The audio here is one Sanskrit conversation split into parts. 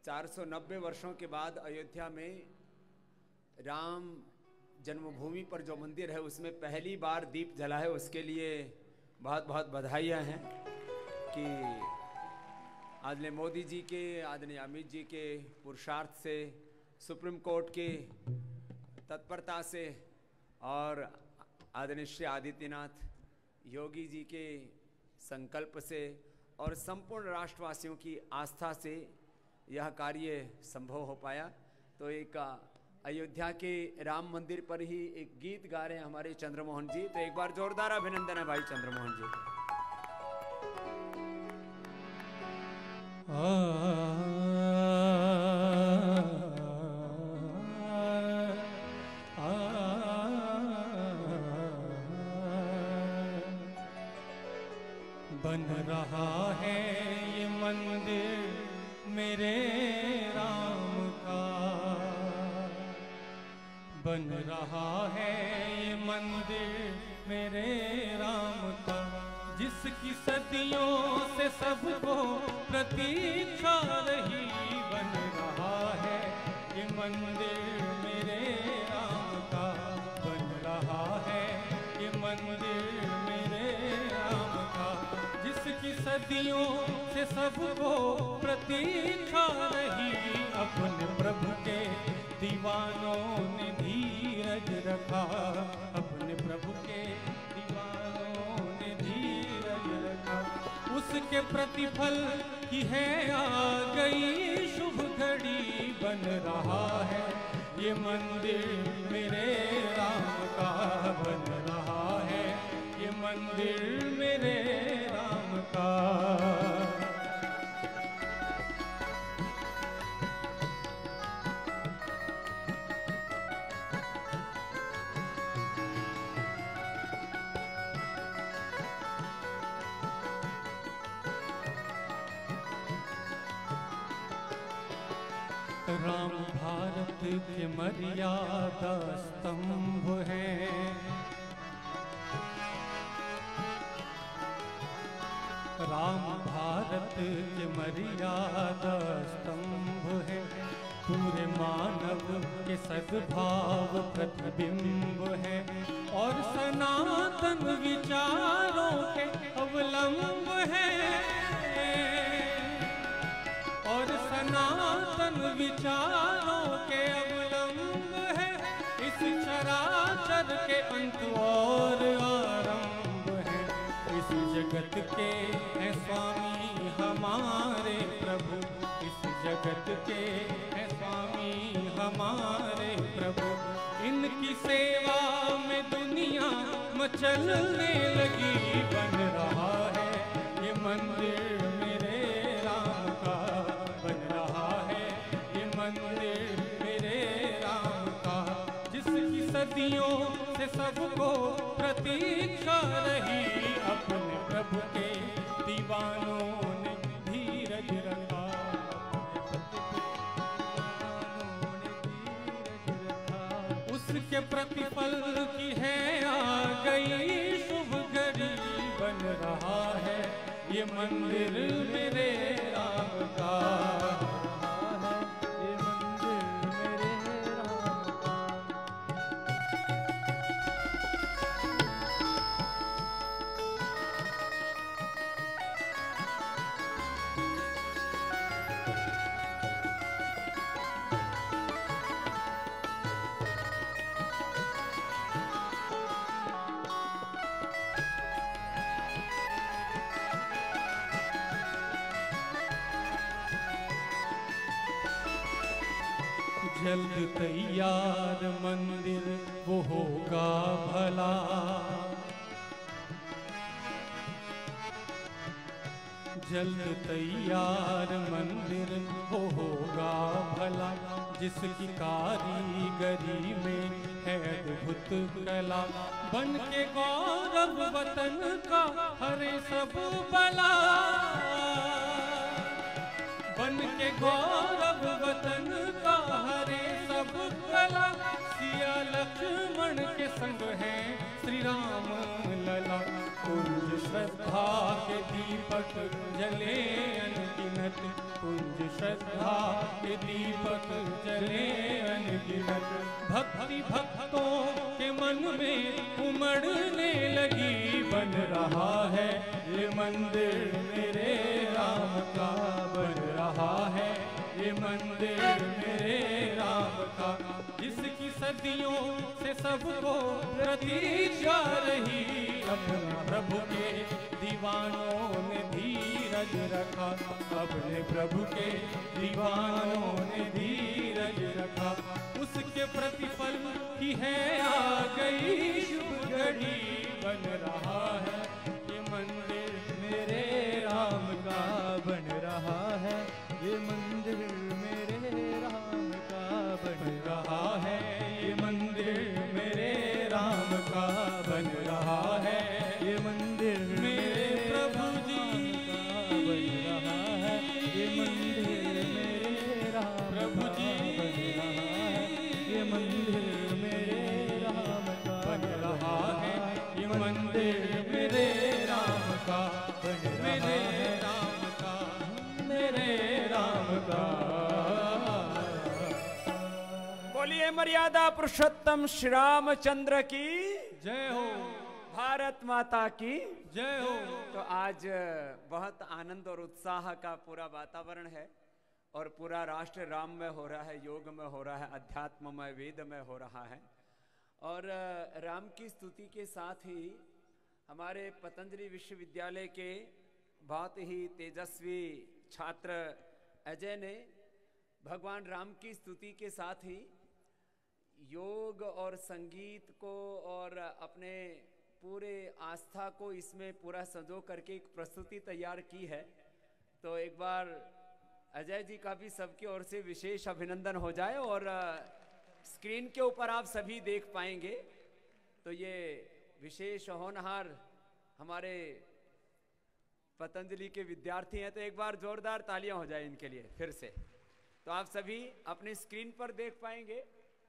490 वर्षों के बाद अयोध्या में राम जन्मभूमि पर जो मंदिर है उसमें पहली बार दीप जला है। उसके लिए बहुत बहुत बधाइयाँ हैं कि आदरणीय मोदी जी के, आदरणीय अमित जी के पुरुषार्थ से, सुप्रीम कोर्ट की तत्परता से और आदरणीय श्री आदित्यनाथ योगी जी के संकल्प से और संपूर्ण राष्ट्रवासियों की आस्था से यह कार्य संभव हो पाया। तो एक अयोध्या के राम मंदिर पर ही एक गीत गा रहे हैं हमारे चंद्रमोहन जी, तो एक बार जोरदार अभिनंदन है भाई चंद्रमोहन जी। बन रहा है ये मंदिर मेरे राम का, बन रहा है ये मंदिर मेरे राम का, जिसकी सदियों से सबको प्रतीक्षा रही। बन रहा है ये मंदिर मेरे राम का, बन रहा है ये मंदिर मेरे राम का, जिसकी सदियों से सबको प्रतीक्षा रही। अपने प्रभु के दीवानों ने धीरज रखा, अपने प्रभु के दीवानों ने धीरज रखा। उसके प्रतिफल की है आ गई शुभ घड़ी। बन रहा है ये मंदिर मेरे राम का, बन रहा है ये मंदिर मेरे राम का। राम भारत के मर्यादा स्तंभ है, राम भारत के मर्यादा स्तंभ है। पूरे मानव के सद्भाव प्रतिबिंब है और सनातन विचारों के अवलंब है, और सनातन विचारों के अवलंब है। इस चराचर के अंत और आरंभ है। इस जगत के हैं स्वामी हमारे प्रभु, इस जगत के हैं स्वामी हमारे प्रभु। इनकी सेवा में दुनिया मचलने लगी। बन रहा है ये मंदिर मेरे राम का, बन रहा है ये मंदिर मेरे राम का, जिसकी सदियों से सबको प्रतीक्षा रही। अपने प्रभु के दीवानों ने धीरज रखा, उसके प्रतिफल की है आ गई शुभ घड़ी। बन रहा है ये मंदिर मेरे राम का, ये मंदिर मेरे राम का। जल्द तैयार मंदिर वो होगा भला, जल्द तैयार मंदिर वो होगा भला, जिसकी कारीगरी में है अद्भुत कला। बन के गौरव वतन का हरे सब बला, बन के गौरव वतन का हरे सब कला। सिया लक्ष्मण के संग है श्री राम लला, कुंज श्रद्धा के दीपक जले अनगिनत, कुंज श्रद्धा के दीपक जले अनगिनत। भक्ति भक्तों के मन में उमड़ने लगी, बन रहा है ये मंदिर मेरे राम का, बन रहा है ये मंदिर मेरे राम का। जिसकी सदियों से सबको प्रतीक्षा रही, अपने प्रभु के दीवानों ने धीरज रखा, अपने प्रभु के दीवानों ने धीरज रखा। उसके प्रतिफल की है आ गई शुभ घड़ी, बन रहा है ये मंदिर मेरे राम का, बन रहा है ये मंदिर मेरे राम का, बन रहा है ये मंदिर मेरे राम का, बन रहा है ये मंदिर मेरे प्रभु जी का, बन रहा है ये मंदिर मेरे राम प्रभु जी, बन रहा है ये मंदिर मेरे राम का, बन रहा है ये मंदिर मेरे राम का, बन मेरे राम का, मेरे राम का। बोलिए मर्यादा पुरुषोत्तम श्री रामचंद्र की जय हो, भारत माता की जय हो। तो आज बहुत आनंद और उत्साह का पूरा वातावरण है और पूरा राष्ट्र राम में हो रहा है, योग में हो रहा है, अध्यात्म में, वेद में हो रहा है। और राम की स्तुति के साथ ही हमारे पतंजलि विश्वविद्यालय के बहुत ही तेजस्वी छात्र अजय ने भगवान राम की स्तुति के साथ ही योग और संगीत को और अपने पूरे आस्था को इसमें पूरा संजो करके एक प्रस्तुति तैयार की है। तो एक बार अजय जी का भी सबकी ओर से विशेष अभिनंदन हो जाए। और स्क्रीन के ऊपर आप सभी देख पाएंगे तो ये विशेष होनहार हमारे पतंजलि के विद्यार्थी हैं। तो एक बार जोरदार तालियां हो जाए इनके लिए फिर से। तो आप सभी अपनी स्क्रीन पर देख पाएंगे,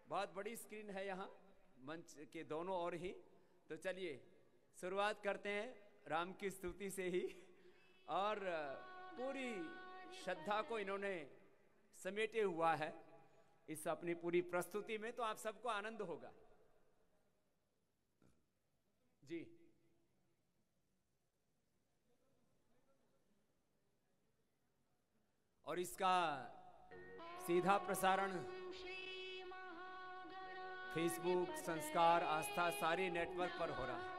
बहुत बड़ी स्क्रीन है यहाँ मंच के दोनों ओर ही। तो चलिए शुरुआत करते हैं राम की स्तुति से ही। और पूरी श्रद्धा को इन्होंने समेटे हुआ है इस अपनी पूरी प्रस्तुति में, तो आप सबको आनंद होगा जी। और इसका सीधा प्रसारण फेसबुक, संस्कार, आस्था सारी नेटवर्क पर हो रहा है।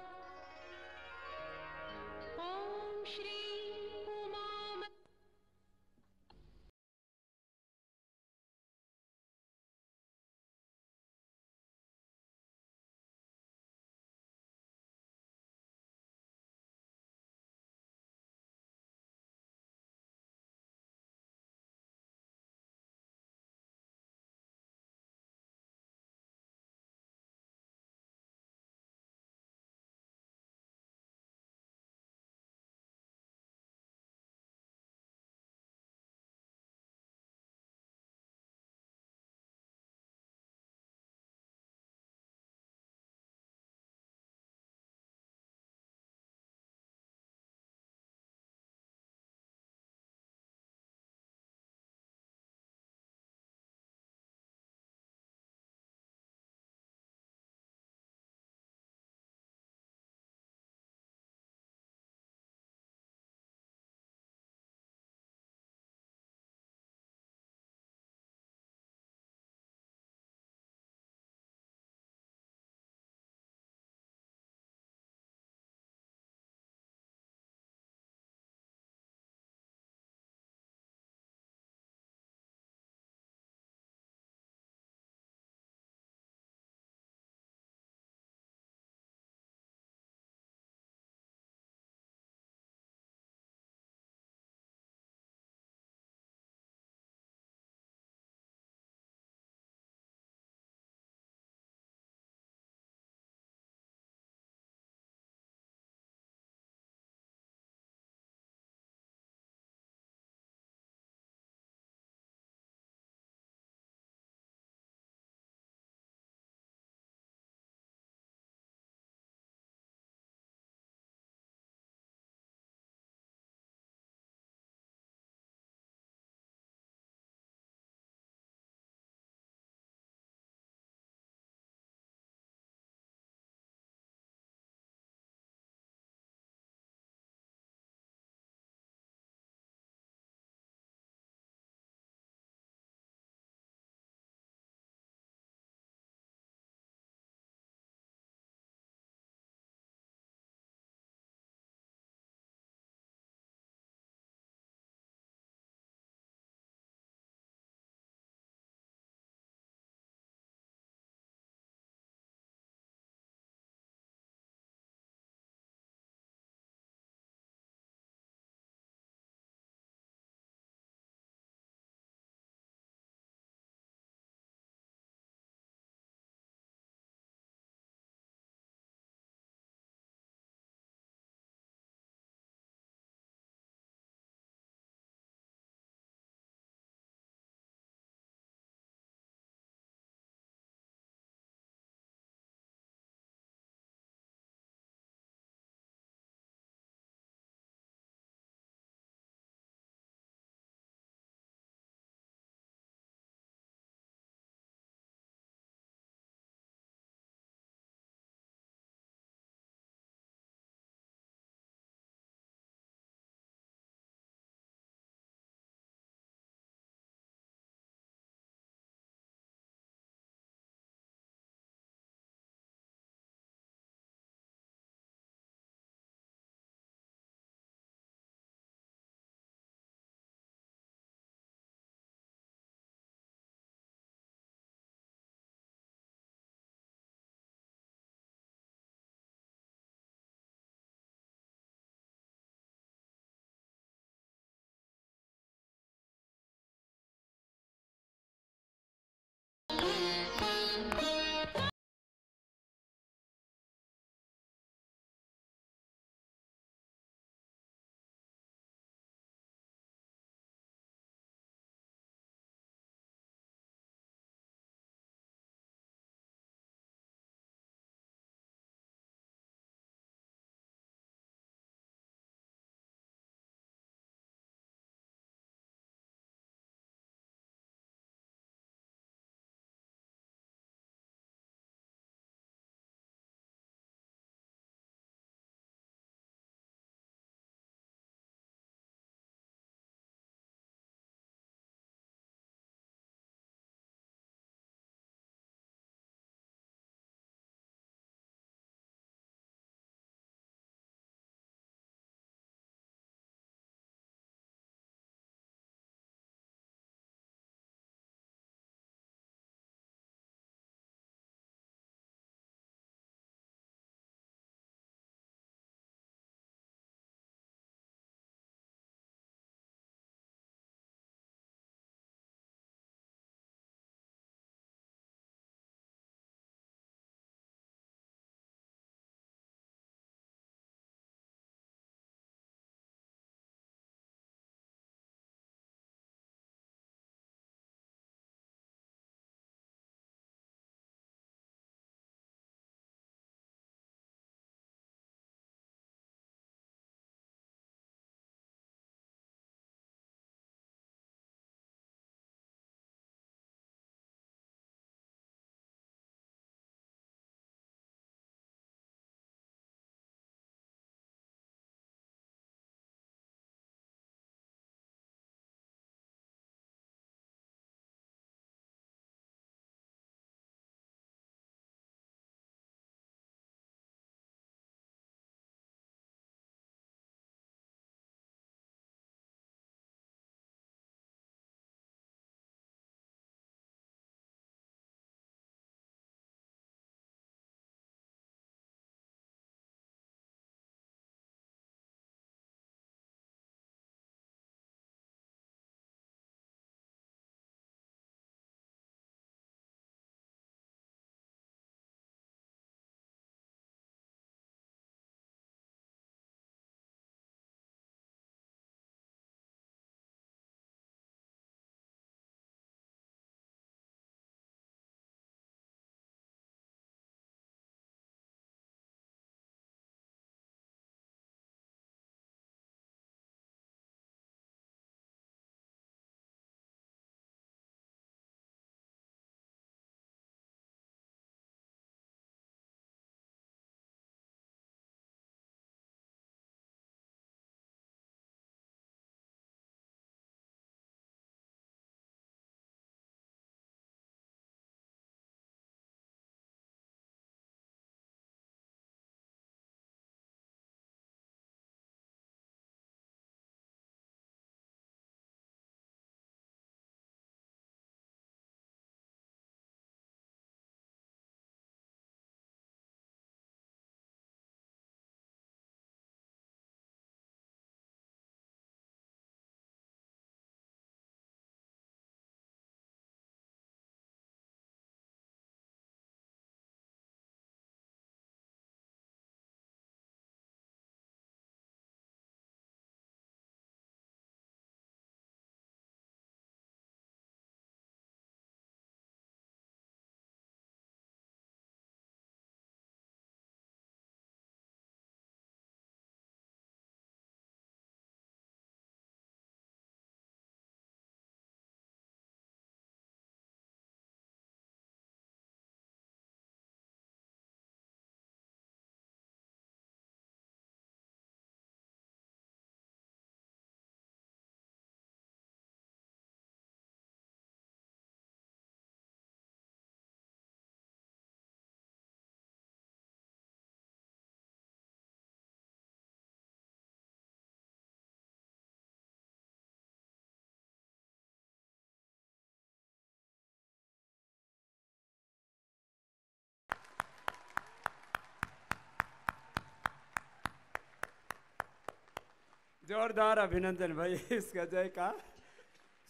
जोरदार अभिनंदन भाई इसका जय का।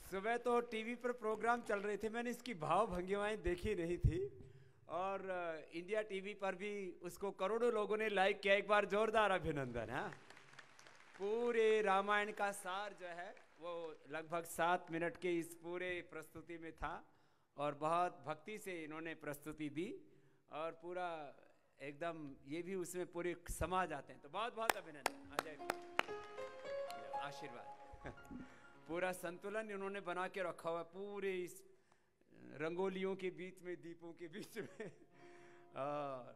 सुबह तो टीवी पर प्रोग्राम चल रहे थे, मैंने इसकी भाव भंगिमाएं देखी नहीं थी, और इंडिया टीवी पर भी उसको करोड़ों लोगों ने लाइक किया। एक बार जोरदार अभिनंदन। हाँ, पूरे रामायण का सार जो है वो लगभग 7 मिनट के इस पूरे प्रस्तुति में था, और बहुत भक्ति से इन्होंने प्रस्तुति दी, और पूरा एकदम ये भी उसमें पूरे समा जाते हैं। तो बहुत बहुत अभिनंदन, अजय आशीर्वाद। पूरा संतुलन इन्होंने बना के रखा हुआ पूरे इस रंगोलियों के बीच में, दीपों के बीच में। और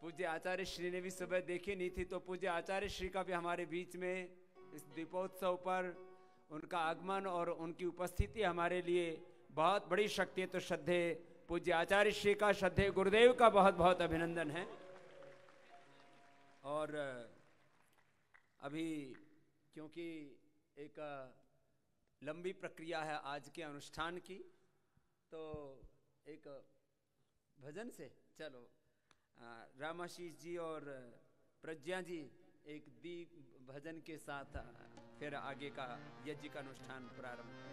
पूज्य आचार्य श्री ने भी सुबह देखी नहीं थी, तो पूज्य आचार्य श्री का भी हमारे बीच में इस दीपोत्सव पर उनका आगमन और उनकी उपस्थिति हमारे लिए बहुत बड़ी शक्ति है। तो श्रद्धे पूज्य आचार्य श्री का, श्रद्धे गुरुदेव का बहुत बहुत अभिनंदन है। और अभी क्योंकि एक लंबी प्रक्रिया है आज के अनुष्ठान की, तो एक भजन से चलो रामाशीष जी और प्रज्ञा जी एक दीप भजन के साथ फिर आगे का यज्ञ का अनुष्ठान प्रारंभ है।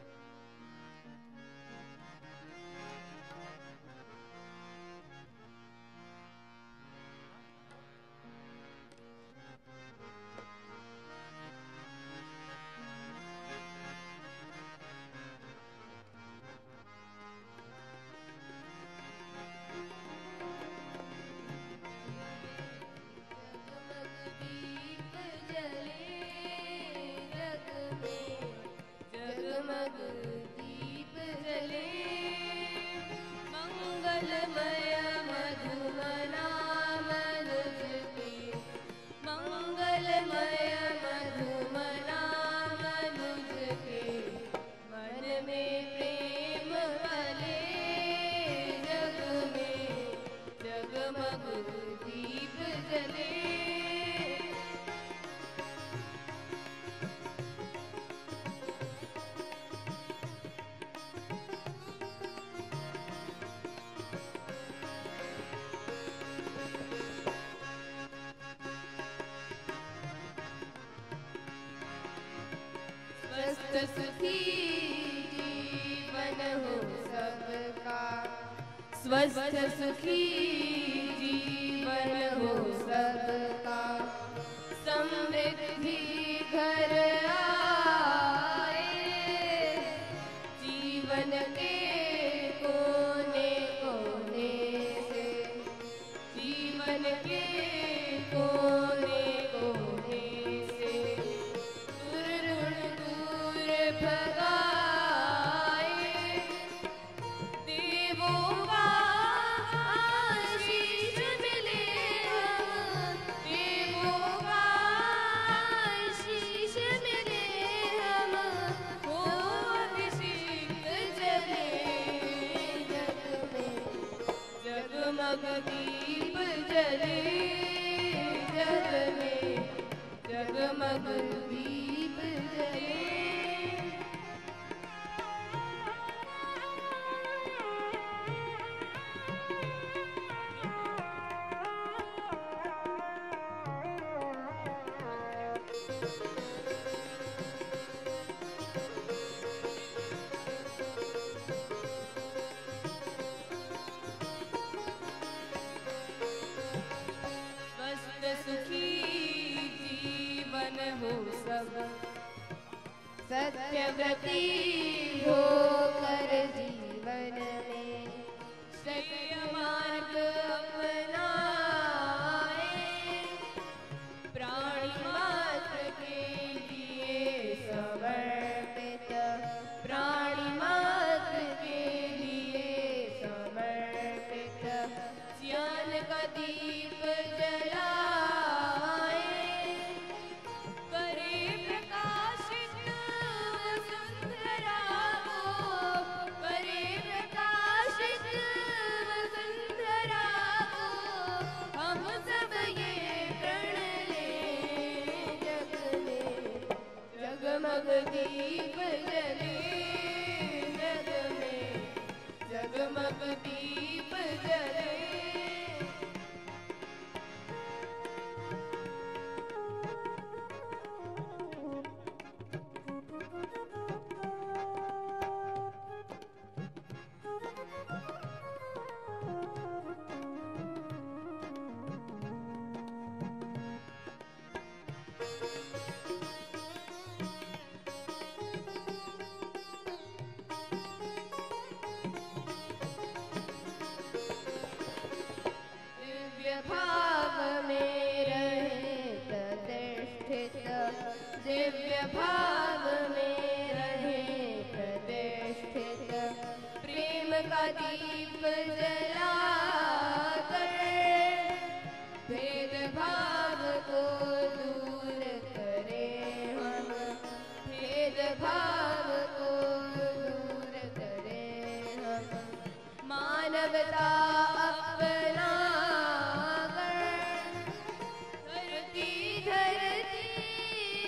सुखी जीवन हो सबका, स्वस्थ सुखी जीवन हो सबका, समृद्धि घर आए जीवन के कोने कोने से, जीवन के कोने कोने से भगाए देवों का आशीष मिले, देवों का आशीष मिले, हम हो अभिषेक जले जग में, जगमग दीप जले जग में, जगमग दीप जले। सत्यव्रती होकर जीवन में सत्य मार्ग अपनाए, प्राणी मात्र के लिए समर्पित, प्राणी मात्र के लिए समर्पित, ज्ञान का दीप जलाए, करे प्रकाशित वसुंधरा को, दीप जलाकर भेदभाव को दूर करें हम, भेदभाव को दूर करें हम, मानवता अपना कर। धरती धरती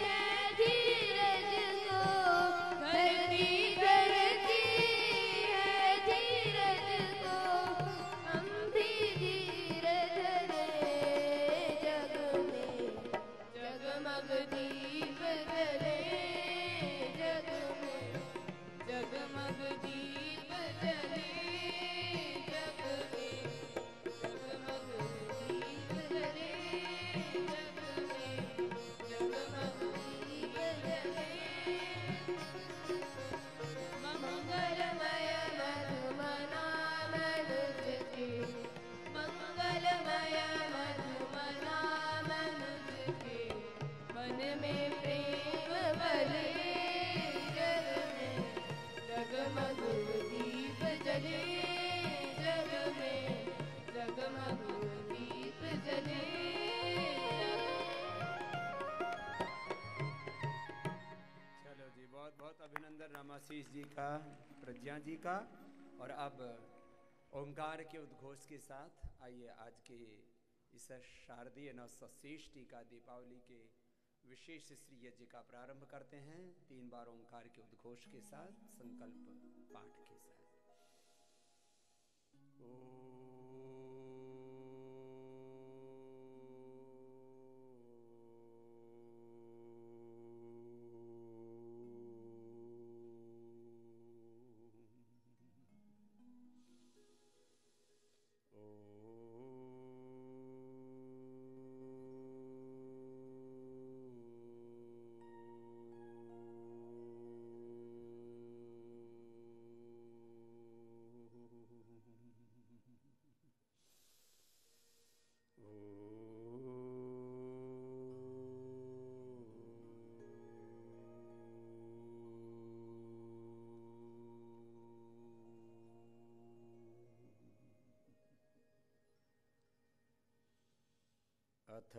है धीरज को, धरती धरती है धीरज को, हम भी धीरज धरे जग में, जगमग दीप जले जग में, जगमग दीप जले जग में, जगमग दीप जले जग में, जगमग दीप जले। मंगलमय मधुमना मनुज के, मंगलमय मधुमना मनुज के, मन में प्रेम भले जग में, जगमग दीप जले जग में, जगमग दीप जले। चलो जी, बहुत बहुत अभिनंदन रामाशीष जी का, प्रज्ञा जी का। और अब ओंकार के उद्घोष के साथ आइए आज के इस शारदीय नवषष्ठी का, दीपावली के विशेष श्री यज्ञ का प्रारंभ करते हैं। 3 बार ओंकार के उद्घोष के साथ, संकल्प पाठ के साथ। अथ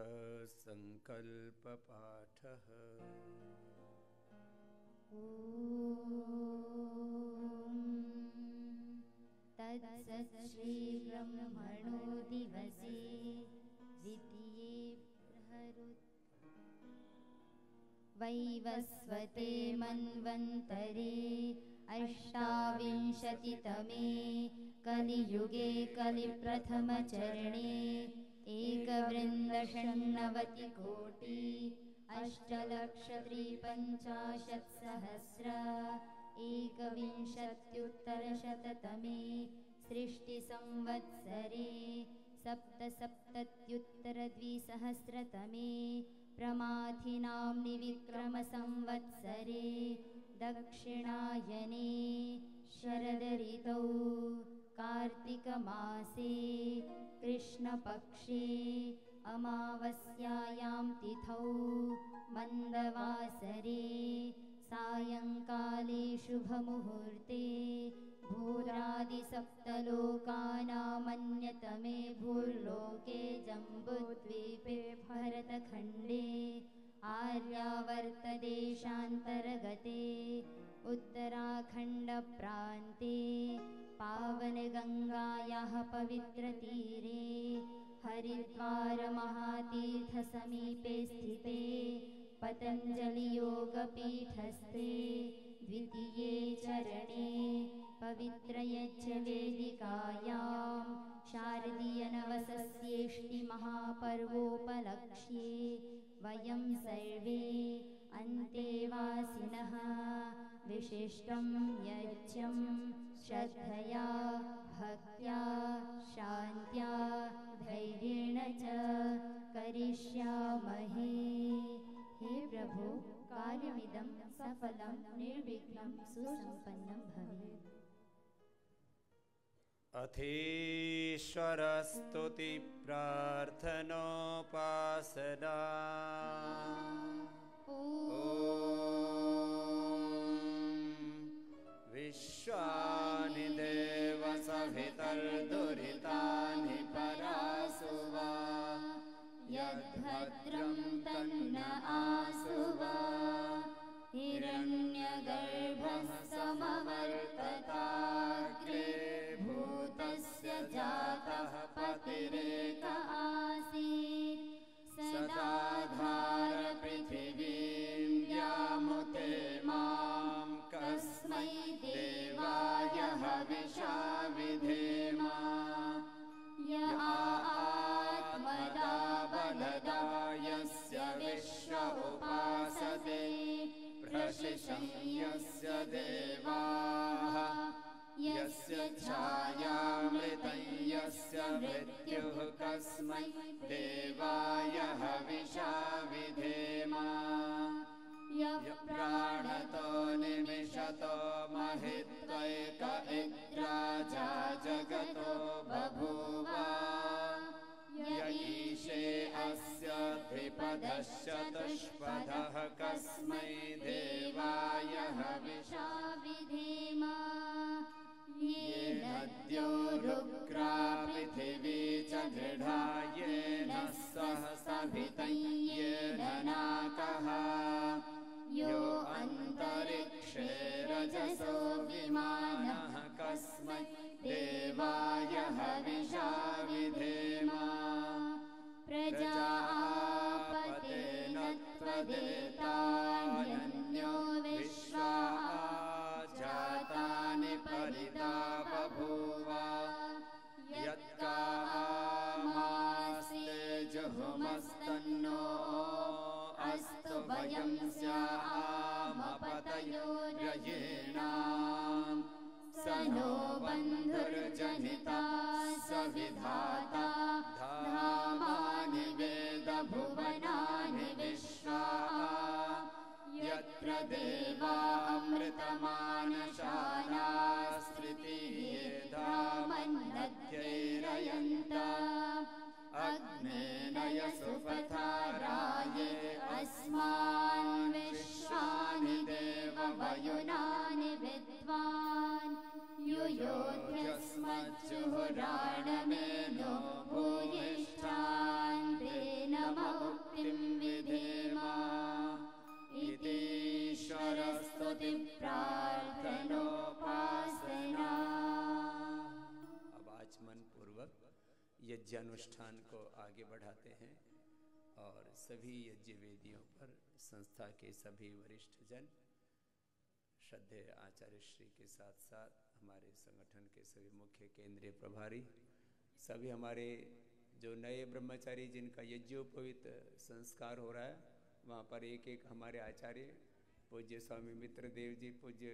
संकल्प पाठः। तत्सत् श्री ब्रह्मणो दिवसे द्वितीये प्रहरुत् वैवस्वते मन्वन्तरे अष्टाविंशतितमे कलियुगे कलिप्रथमचरणे एकवृन्दषण्णवतिकोटि अष्टलक्षत्रिपञ्चाशत्सहस्र एकविंशत्युत्तरशततमे सृष्टिसंवत्सरे सप्तसप्तत्युत्तरद्विसहस्रतमे प्रमाथिनाम्नि विक्रमसंवत्सरे दक्षिणायने शरदऋतौ कार्तिकमासे कृष्णपक्षे अमावास्यायां तिथौ मन्दवासरे सायंकाले शुभमुहूर्ते भूरादिसप्तलोकानामन्यतमे भूर्लोके जम्बूद्वीपे भरतखण्डे आर्यावर्तदेशान्तर्गते उत्तराखण्डप्रान्ते पावनगङ्गायाः पवित्रतीरे हरिद्वारमहातीर्थसमीपे स्थिते पतञ्जलियोगपीठस्थे द्वितीये चरणे पवित्रयज्ञवेदिकायां शारदीयनवषष्ठीमहापर्वोपलक्ष्ये वयं सर्वे अन्तेवासिनः विशिष्टं यज्ञं श्रद्धया भक्त्या शान्त्या धैर्येण च करिष्यामहे। हे प्रभो, कार्यमिदं सफलं निर्विघ्नं सुसम्पन्नं भवेत्। अथीश्वरस्तुति प्रार्थनोपासना। विश्वानि देव सवितर्दुरितानि परासु वा यद्भद्रं तन्न आसु वा हिरण्यगर्भः समवर्तताग्रे भूतस्य जातः पतिरेक आसीत् सदाधार पृथिवीं व्यामुते मां कस्मै देवाय हविषा विधेम य आत्मदा बलदा यस्य विश्व उपासते प्रशिशं यस्य देवाः यस्य छायामृतं यस्य मृत्युः कस्मै देवाय हविषा विधेम यः प्राणतो निमिषतो महित्वैक इद्राजा जगतो बभूव य ईशे अस्य द्विपदश्चतुष्पदः कस्मै देवाय हविषा विधेम ये नद्यो रुग्रा पृथिवी च दृढा येन सह सभितं येन नाकः यो अन्तरिक्षे रजसो विमानः कस्मै देवाय हविषा विधेम प्रजापतेन त्वदेतान्यो विश्वा जातानि परिता बभूव यत्कामास्ते जुहुमस्तन्नो अस्तु वयं स्यामपतयो रयेणां स नो बन्धुर्जनिता स विधाता धामानि वेद भुवनानि विश्वा यत्र देवा अमृतमानशानास्तृतीयेधामन्नद्यैरयन्त अग्नेनय सुपथाराये अस्मान् विश्वानि देववयुनानि विद्वान् युयोध्यस्मज्जुहुराणमेनो भूयिष्ठान् तेन मुक्तिं विधेम ईश्वरस्तुति प्रार्थनोपासना। अब आचमन पूर्वक यज्ञ अनुष्ठान को आगे बढ़ाते हैं और सभी यज्ञ वेदियों पर संस्था के सभी वरिष्ठ जन श्रद्धेय आचार्य श्री के साथ साथ हमारे संगठन के सभी मुख्य केंद्रीय प्रभारी सभी हमारे जो नए ब्रह्मचारी जिनका यज्ञोपवीत संस्कार हो रहा है वहाँ पर एक एक हमारे आचार्य पूज्य स्वामी मित्र देव जी पूज्य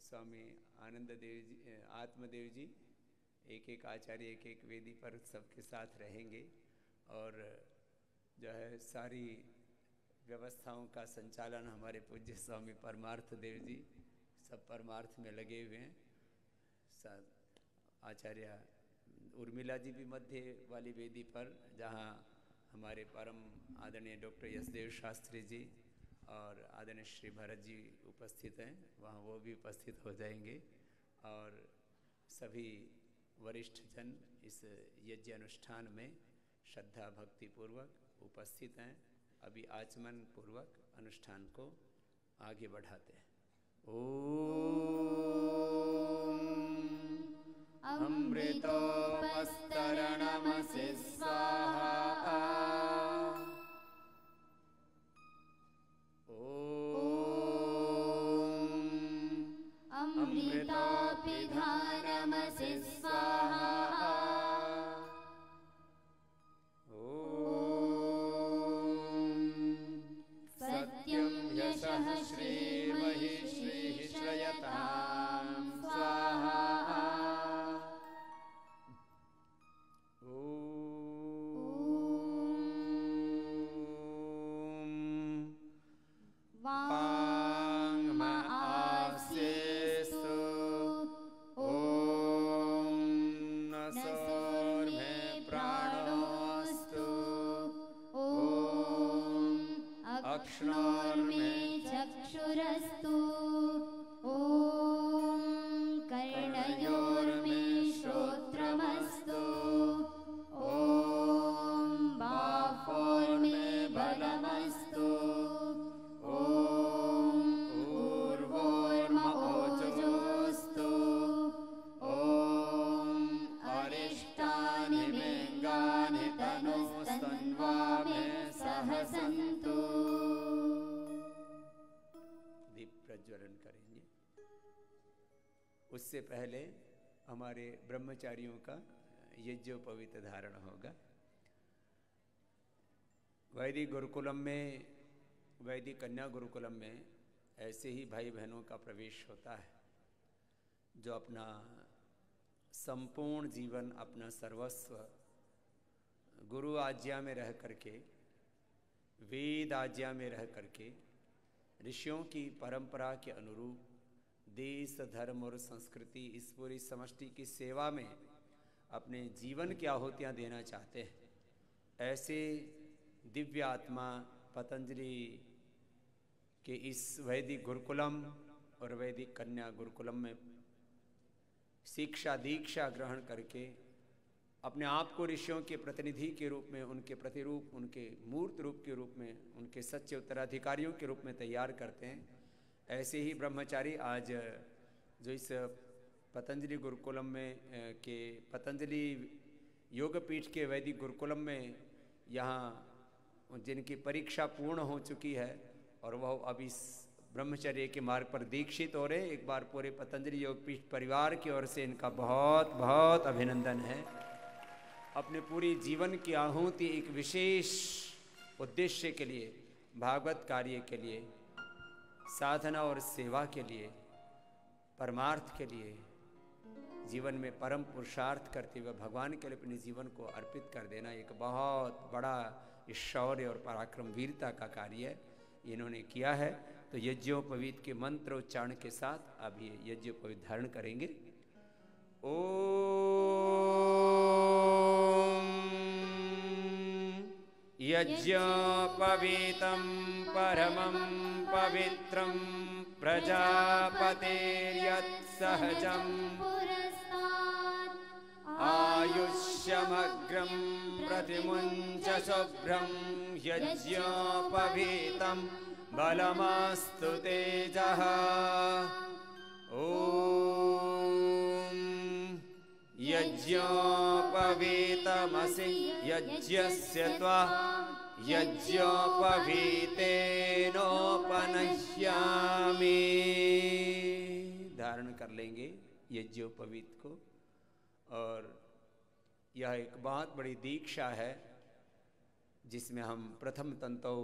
स्वामी आनंद देव जी आत्मदेव जी एक एक आचार्य एक एक वेदी पर सबके साथ रहेंगे और जो है सारी व्यवस्थाओं का संचालन हमारे पूज्य स्वामी परमार्थ देव जी सब परमार्थ में लगे हुए हैं। आचार्य उर्मिला जी भी मध्य वाली वेदी पर जहाँ हमारे परम आदरणीय डॉक्टर यशदेव शास्त्री जी और आदरणीय श्री भरत जी उपस्थित हैं वहाँ वो भी उपस्थित हो जाएंगे और सभी वरिष्ठ जन इस यज्ञ अनुष्ठान में श्रद्धा भक्ति पूर्वक उपस्थित हैं। अभी आचमन पूर्वक अनुष्ठान को आगे बढ़ाते हैं। ओम अमृतोपस्तरणमसि स्वाहा अमृतोपिधानमसि स्वाहा सत्यं यशः श्रीमहि श्रीः श्रयतां स्वाहा पहले हमारे ब्रह्मचारियों का यज्ञोपवीत धारण होगा। वैदिक गुरुकुलम में, वैदिक कन्या गुरुकुलम में ऐसे ही भाई बहनों का प्रवेश होता है जो अपना संपूर्ण जीवन, अपना सर्वस्व गुरु आज्ञा में रह करके, वेद आज्ञा में रह करके, ऋषियों की परंपरा के अनुरूप देश, धर्म और संस्कृति, इस पूरी समष्टि की सेवा में अपने जीवन की आहुतियाँ देना चाहते हैं। ऐसे दिव्य आत्मा पतंजलि के इस वैदिक गुरुकुलम और वैदिक कन्या गुरुकुलम में शिक्षा दीक्षा ग्रहण करके अपने आप को ऋषियों के प्रतिनिधि के रूप में, उनके प्रतिरूप, उनके मूर्त रूप के रूप में, उनके सच्चे उत्तराधिकारियों के रूप में तैयार करते हैं। ऐसे ही ब्रह्मचारी आज जो इस पतंजलि गुरुकुलम में के पतंजलि योगपीठ के वैदिक गुरुकुलम में यहाँ जिनकी परीक्षा पूर्ण हो चुकी है और वह अब इस ब्रह्मचर्य के मार्ग पर दीक्षित हो रहे, एक बार पूरे पतंजलि योगपीठ परिवार की ओर से इनका बहुत बहुत अभिनंदन है। अपने पूरी जीवन की आहुति एक विशेष उद्देश्य के लिए, भागवत कार्य के लिए, साधना और सेवा के लिए, परमार्थ के लिए, जीवन में परम पुरुषार्थ करते हुए भगवान के लिए अपने जीवन को अर्पित कर देना एक बहुत बड़ा शौर्य और पराक्रम, वीरता का कार्य इन्होंने किया है। तो यज्ञोपवीत के मंत्र उच्चारण के साथ अब ये यज्ञोपवीत धारण करेंगे। ओम यज्ञोपवीतं परमं पवित्रं प्रजापतेर्यत्सहजं आयुष्यमग्रं प्रतिमुञ्च शुभ्रं यज्ञोपवीतं बलमस्तु तेजः। ॐ यज्ञोपवीतमसि यज्ञस्य त्वा यज्ञोपवीतेनोपनश्यामि। धारण कर लेंगे यज्ञोपवीत को। और यह एक बहुत बड़ी दीक्षा है जिसमें हम प्रथम तंतौ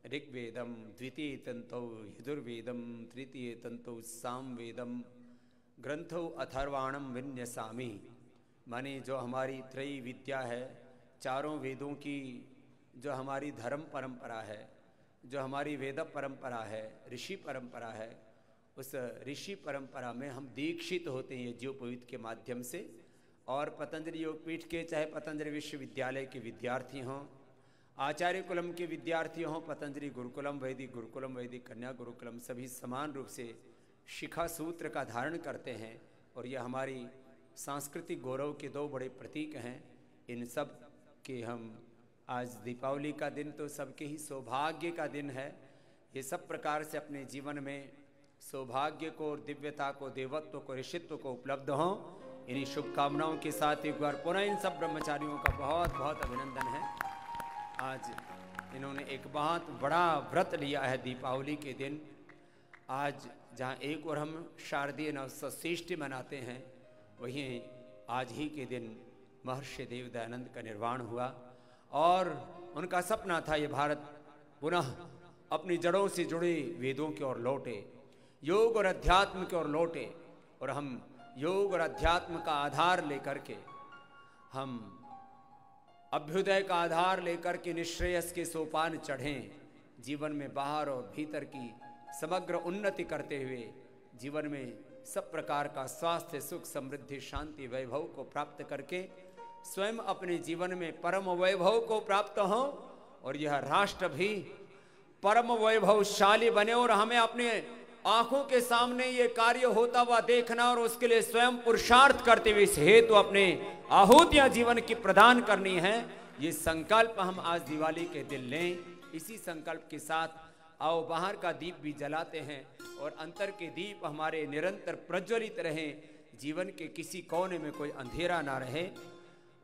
ऋग्वेदम, द्वितीय तंतौ यजुर्वेदम, तृतीय तंतौ सामवेदम, ग्रंथौ अथर्वाणम विन्यसामि। माने जो हमारी त्रयी विद्या है, चारों वेदों की जो हमारी धर्म परंपरा है, जो हमारी वेद परंपरा है, ऋषि परंपरा है, उस ऋषि परंपरा में हम दीक्षित होते हैं यज्ञोपवीत के माध्यम से। और पतंजलि योगपीठ के, चाहे पतंजलि विश्वविद्यालय के विद्यार्थी हों, आचार्य कुलम के विद्यार्थी हों, पतंजलि गुरुकुलम, वैदिक गुरुकुलम, वैदिक कन्या गुरुकुलम, सभी समान रूप से शिखा सूत्र का धारण करते हैं। और यह हमारी सांस्कृतिक गौरव के दो बड़े प्रतीक हैं। इन सब के हम आज दीपावली का दिन तो सबके ही सौभाग्य का दिन है। ये सब प्रकार से अपने जीवन में सौभाग्य को, दिव्यता को, देवत्व को, ऋषित्व को उपलब्ध हों। इन्हीं शुभकामनाओं के साथ एक बार पुनः इन सब ब्रह्मचारियों का बहुत बहुत अभिनंदन है। आज इन्होंने एक बहुत बड़ा व्रत लिया है दीपावली के दिन। आज जहाँ एक और हम शारदीय नवषष्ठी मनाते हैं, वहीं आज ही के दिन महर्षि देव दयानंद का निर्वाण हुआ। और उनका सपना था ये भारत पुनः अपनी जड़ों से जुड़े वेदों की ओर लौटे, योग और अध्यात्म की ओर लौटे। और हम योग और अध्यात्म का आधार लेकर के, हम अभ्युदय का आधार लेकर के निश्रेयस के सोपान चढ़ें, जीवन में बाहर और भीतर की समग्र उन्नति करते हुए जीवन में सब प्रकार का स्वास्थ्य, सुख, समृद्धि, शांति, वैभव को प्राप्त करके स्वयं अपने जीवन में परम वैभव को प्राप्त हो और यह राष्ट्र भी परम वैभवशाली बने। और हमें अपने आंखों के सामने ये कार्य होता हुआ देखना और उसके लिए स्वयं पुरुषार्थ करते हुए इस हेतु अपने आहुतियां जीवन की प्रदान करनी है। ये संकल्प हम आज दिवाली के दिन लें। इसी संकल्प के साथ आओ बाहर का दीप भी जलाते हैं और अंतर के दीप हमारे निरंतर प्रज्वलित रहें, जीवन के किसी कोने में कोई अंधेरा ना रहे।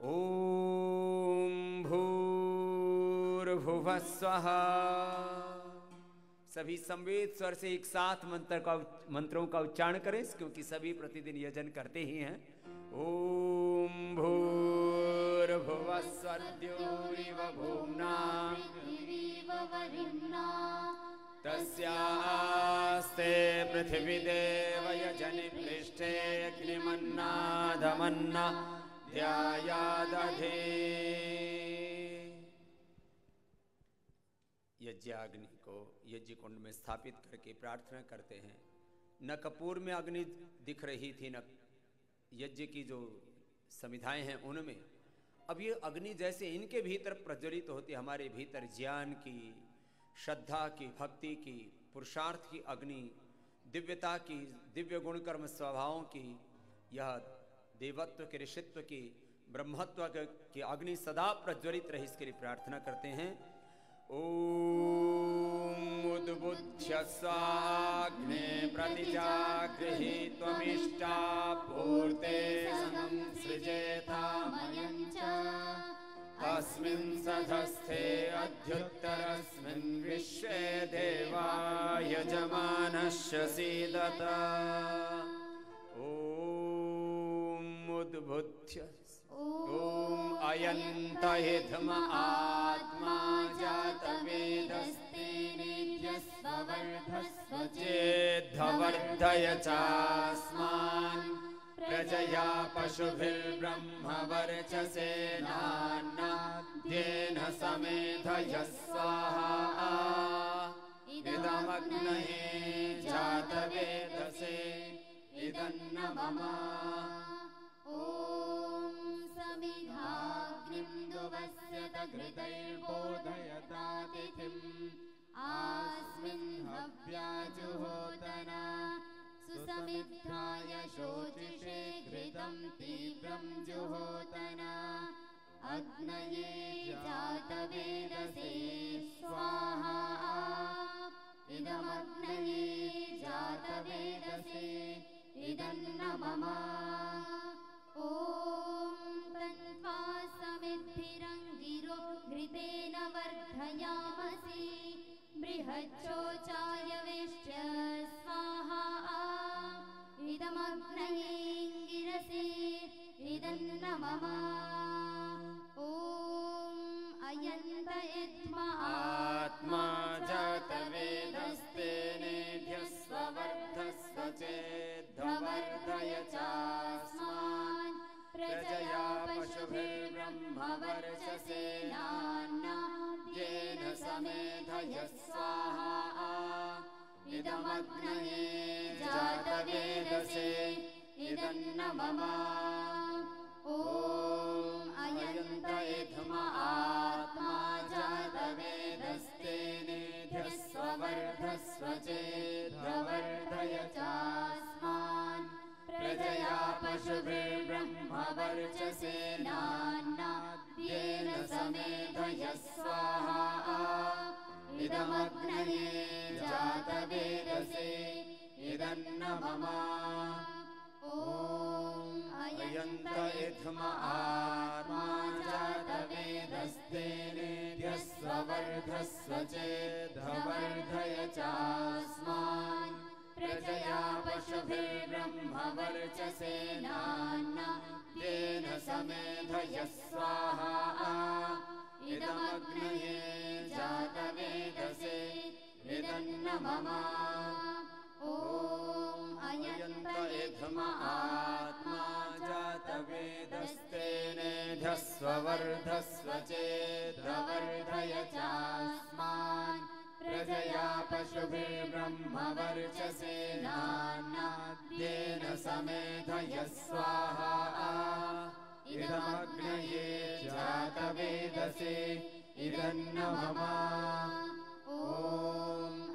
ओम भूर्भुवः स्वः सभी संवेद स्वर से एक साथ मंत्रों का उच्चारण करें, क्योंकि सभी प्रतिदिन यजन करते ही हैं। ओम भूर्भुवः स्वर्द्योरिव भूम्ना तस्यास्ते पृथिवी देव यजनि पृष्ठे अग्निमन्नादमन्ना ध्यायादधे। यज्ञाग्नि को यज्ञ कुंड में स्थापित करके प्रार्थना करते हैं। न कपूर में अग्नि दिख रही थी, न यज्ञ की जो समिधाएं हैं उनमें। अब ये अग्नि जैसे इनके भीतर प्रज्वलित होती, हमारे भीतर ज्ञान की, श्रद्धा की, भक्ति की, पुरुषार्थ की अग्नि, दिव्यता की, दिव्य गुण कर्म स्वभावों की, यह देवत्व के, ऋषित्व की, ब्रह्मत्व की अग्नि सदा प्रज्वलित रही, इसके लिए प्रार्थना करते हैं। ओम उद्बुद्ध्य स्वाग्ने प्रतिजागृहि त्वमिष्टा पूर्ते सनं सृजेतामयञ्च अस्मिन् सधस्थे अध्युत्तरस्मिन् विश्वे देवा यजमानस्य सीदत। ओम उद्बुद्ध्य ओम अयन्त इदम आत्मा जातवेदस्ते नित्यस्ववर्धस्व चेद्धवर्धय चास्मान् प्रजया पशुभिर्ब्रह्मवर्चसेनान्नाद्येन समेधय स्वाहा इदमग्नये जातवेदसे इदन्न मम। समिधाग्निं दुवस्यत घृतैर्बोधयतातिथिम् आस्मिन् हव्याजुहोतना सुसमिद्धाय शोचिषे घृतं तीव्रं जुहोतना अग्नये जातवेदसे स्वाहा इदमग्नये जातवेदसे इदन्न मम। ॐ तन्त्वा समिद्भिरङ्गिरो घृतेन वर्धयामसि बृहच्छोचाय वेष्ट्य स्वाहा इदमग्नयेङ्गिरसे इदन्न मम। ॐ अयन्त इद्म आत्मा जातवेदस्ते नेभ्यस्ववर्धस्व चेद्धवर्धय चास्मान् प्रजया पशुभिर्ब्रह्मवर्चसेनान्नाद्येन समेधय स्वाहा इदमग्नये जातवेदसे इदन्न मम। ॐ अयन्त इदम आत्मा जातवेदस्ते नेभ्यस्ववर्धस्व चेद्धवर्धय चास्मान् प्रजया पशुभिर्ब्रह्मवर्चसेनान्नाद्येन समेधय स्वाहा इदमग्नये जातवेदसे इदन्न मम। ॐ अयन्त इदम आत्मा जातवेदस्ते नेभ्यस्ववर्धस्व चेद्धवर्धय चास्मान् प्रजया पशुभिर्ब्रह्मवर्चसेनान्नाद्येन समेधय स्वाहा इदमग्नये जातवेदसे इदन्न मम। ॐ अयन्त इदम आत्मा जातवेदस्ते नेभ्यस्ववर्धस्व चेद्धवर्धय चास्मान् प्रजया पशुभिर्ब्रह्मवर्चसेनान्नाद्येन समेधय स्वाहा इदमग्नये जातवेदसे इदन्न मम। ॐ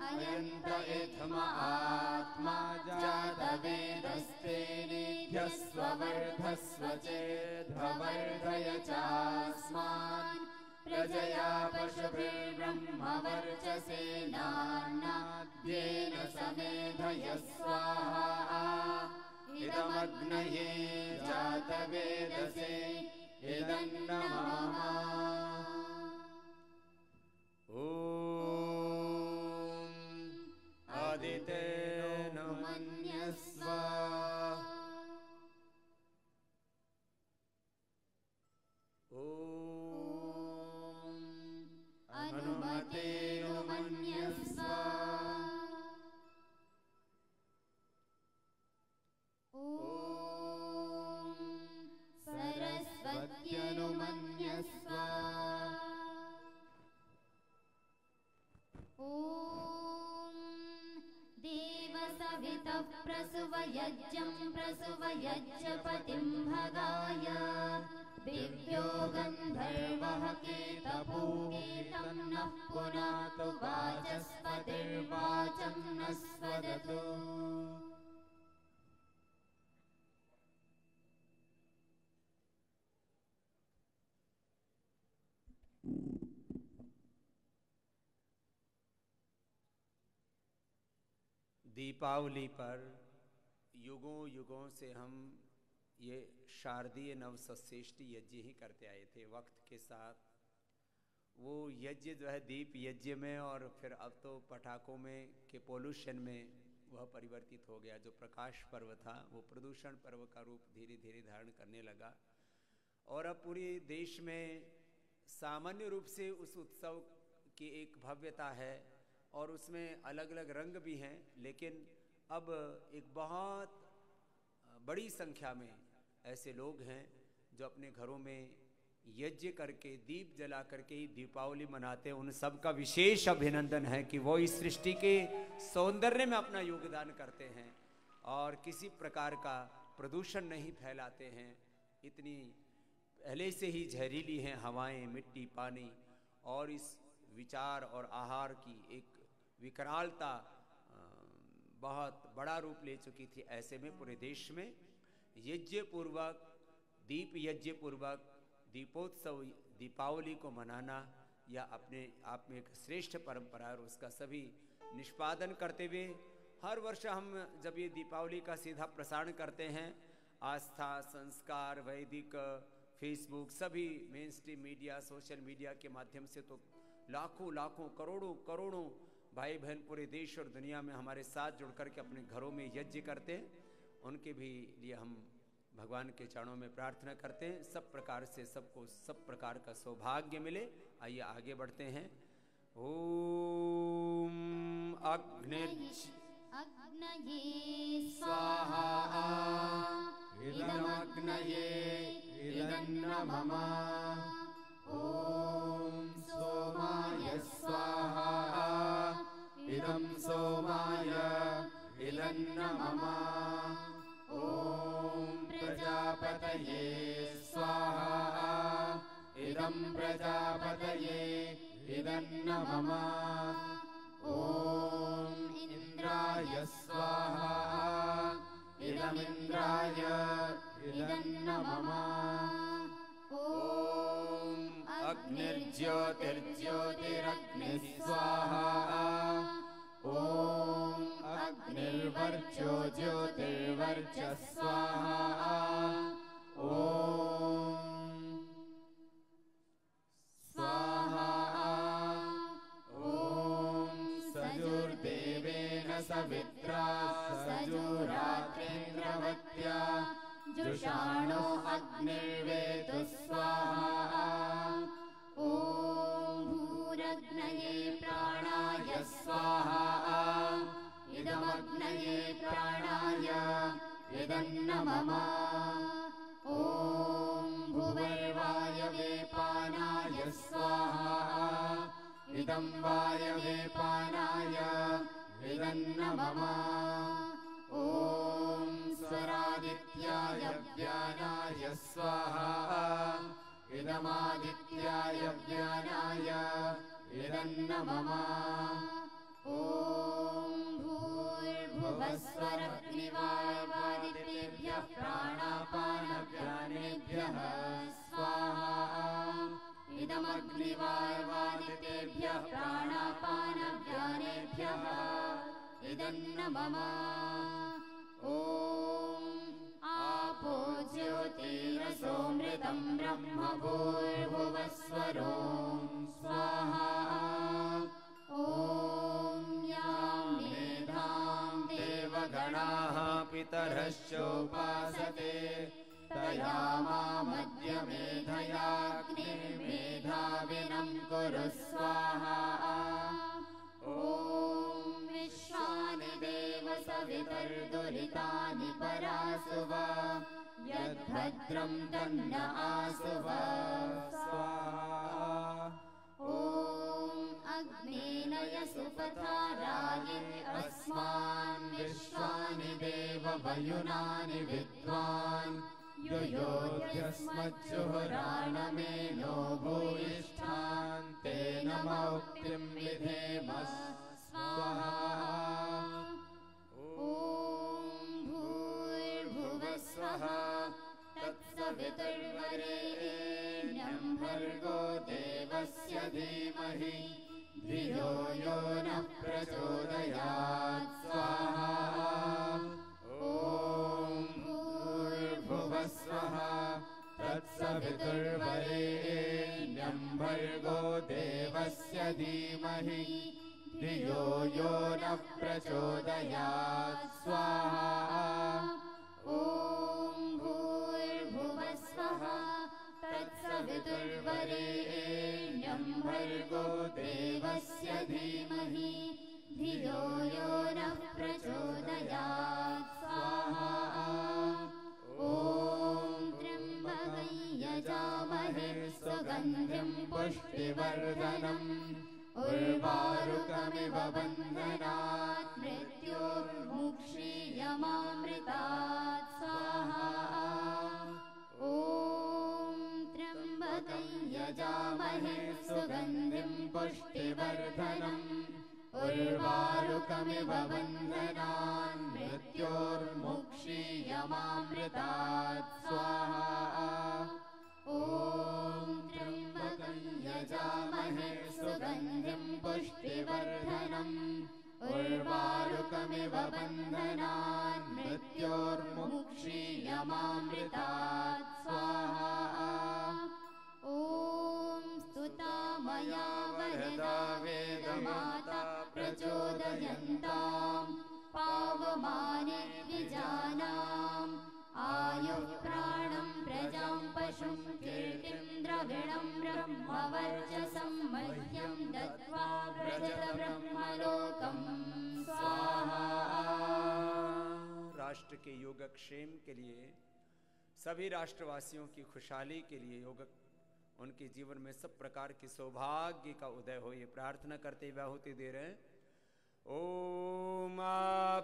अयन्त इदम आत्मा जातवेदस्ते नेभ्यस्ववर्धस्व चेद्धवर्धय चास्मान् प्रजया पशुभिर्ब्रह्मवर्चसेनान्नाद्येन समेधय स्वाहा इदमग्नये जातवेदसे इदन्न मम। ॐ ओम अनुमतेनुमन्यस्व ओम सरस्वत्यनुमन्यस्व ओम देवसवितः प्रसुवयज्ञं प्रसुवयज्ञपतिं भगाय दिव्यो गन्धर्वः केतपूकेतं नः पुनातु वाचस्पतिर्वाचं न स्वदतु दीपावली पर युगों युगों से हम ये शारदीय नवसश्रेष्ठी यज्ञ ही करते आए थे। वक्त के साथ वो यज्ञ जो है दीप यज्ञ में और फिर अब तो पटाखों में के पोल्यूशन में वह परिवर्तित हो गया। जो प्रकाश पर्व था वो प्रदूषण पर्व का रूप धीरे धीरे धारण करने लगा और अब पूरे देश में सामान्य रूप से उस उत्सव की एक भव्यता है और उसमें अलग अलग रंग भी हैं, लेकिन अब एक बहुत बड़ी संख्या में ऐसे लोग हैं जो अपने घरों में यज्ञ करके दीप जला करके ही दीपावली मनाते हैं। उन सब का विशेष अभिनंदन है कि वो इस सृष्टि के सौंदर्य में अपना योगदान करते हैं और किसी प्रकार का प्रदूषण नहीं फैलाते हैं। इतनी पहले से ही जहरीली हैं हवाएं, मिट्टी, पानी और इस विचार और आहार की एक विकरालता बहुत बड़ा रूप ले चुकी थी। ऐसे में पूरे देश में यज्ञ पूर्वक, दीप यज्ञ पूर्वक दीपोत्सव दीपावली को मनाना यह अपने आप में एक श्रेष्ठ परंपरा है और उसका सभी निष्पादन करते हुए हर वर्ष हम जब ये दीपावली का सीधा प्रसारण करते हैं, आस्था, संस्कार, वैदिक, फेसबुक, सभी मेन स्ट्रीम मीडिया, सोशल मीडिया के माध्यम से तो लाखों लाखों करोड़ों करोड़ों भाई बहन पूरे देश और दुनिया में हमारे साथ जुड़ कर के अपने घरों में यज्ञ करते हैं। उनके भी लिए हम भगवान के चरणों में प्रार्थना करते हैं सब प्रकार से सबको सब प्रकार का सौभाग्य मिले। आइए आगे बढ़ते हैं। ओम अग्निर्ज्योतिरग्निः स्वाहा इदमग्नये इदन्नमम ओम सोमाय स्वाहा इदं सोमाय इदन्नमम ओम प्रजापतये स्वाहा इदं प्रजापतये इदन्नमम ओम इंद्राय स्वाहा इदमिन्द्राय इदन्नमम ओम अग्निर्ज्योतिर्ज्योतिरग्निः स्वाहा ओम अग्निर्वर्चो ज्योतिर्वर्चः स्वाहा ओम स्वाहा ओम सजुर्देवेन सवित्रा सजुरात्रेन्द्रवत्या जुषाणो अग्निर्वेतु स्वाहा ओम भूरग्नये प्राणाय स्वाहा इदमग्नये प्राणाय इदन्नमम ओम भुवर्वायवे पानाय स्वाहा इदं वायवे पानाय इदन्नमम ओम स्वरादित्याय व्यानाय स्वाहा इदमादित्याय व्यानाय इदन्नमम ओम भूर्भुवस्वरग्निवायुवादितेभ्यः प्राणापानव्यानेभ्यः स्वाहा इदमग्निवायुवादितेभ्यः प्राणापानव्यानेभ्यः इदन्नमम ओम आपो ज्योतिरसोमृतं ब्रह्म भूर्भुवस्वरो स्वाहा ओम यां मेधां देवगणाः पितरश्चोपासते तया मामद्य मेधयाग्निः मेधाविनं कुरु स्वाहा ॐ विश्वानि देव सवितर्दुरितानि परासुव यद्भद्रं तन्न आसुव स्वाहा ॐ अग्नेन यसुपथाराये अस्मान् विश्वानि देव वयुनानि विद्वान् युयोध्यस्मज्जुहुराणमेनो भूयिष्ठान् तेन मौक्तिं विधेम स्वाहा ॐ भूर्भुवस्वः तत्सवितुर्वरेण्यं भर्गो देवस्य धीमहि धियो यो नः प्रचोदयात् स्वाहा ॐ भूर्भुवस्वः तत्सवितुर्वरेण्यं भर्गो देवस्य धीमहि धियो यो नः प्रचोदयात् स्वाहा ॐ भूर्भुवस्वः तत्सवितुर्वरेण्यं भर्गो देवस्य धीमहि धियो यो नः प्रचोदयात् स्वाहा ॐ त्र्यम्बकं यजामहे सुगन्धिं पुष्टिवर्धनम् उर्वारुकमिव बन्धनात् मृत्योर्मुक्षीयमामृतात् स्वाहा ॐ त्र्यम्बकं यजामहे सुगन्धिं पुष्टिवर्धनम् उर्वारुकमिव बन्धनान् मृत्योर्मुक्षीयमामृतात् स्वाहा ॐ त्र्यम्बकं यजामहे सुगन्धिं पुष्टिवर्धनम् उर्वारुकमिव बन्धनान् मृत्योर्मुक्षीयमामृतात् स्वाहा ॐ स्तुता मया वरदा वेदमाता प्रचोदयन्तां पावमाने द्विजानाम् आयुः प्राणं प्रजां पशुं कीर्तिं द्रविणं ब्रह्मवर्चसं मह्यं दत्त्वा व्रजत ब्रह्मलोकं स्वाहा। राष्ट्र के योगक्षेम के लिए, सभी राष्ट्रवासियों की खुशहाली के लिए, उनके जीवन में सब प्रकार के सौभाग्य का उदय हो, ये प्रार्थना करते हुए आहुति दे रहे हैं। ओम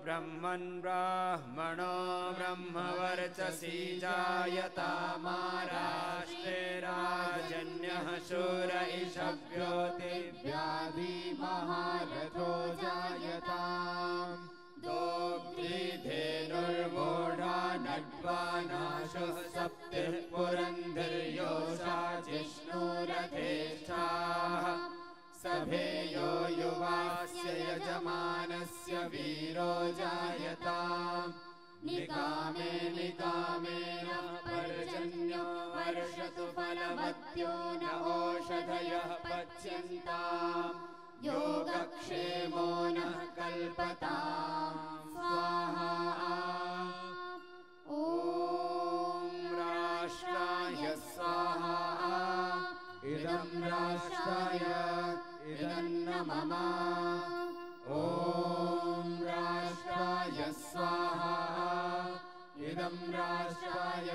ब्रह्मन् ब्राह्मणो ब्रह्मवर्चसी जायतामा राष्ट्रे राजन्यः शूर इषव्योतिव्याधि महारथो जायताम् दोग्ध्रिधेनुर्वोढा नड्वानाशुः सप्तिः पुरन्धिर्योषा जिष्णुरथेष्ठाः सभेयो युवास्य यजमानस्य वीरो जायताम् निकामे निकामेन पर्जन्यो वर्षतु फलवत्यो न ओषधयः पच्यन्ताम् योगक्षेमो नः कल्पताम् स्वाहा ॐ राष्ट्राय स्वाहा इदं राष्ट्राय इदं न मम ॐ राष्ट्राय स्वाहा इदं राष्ट्राय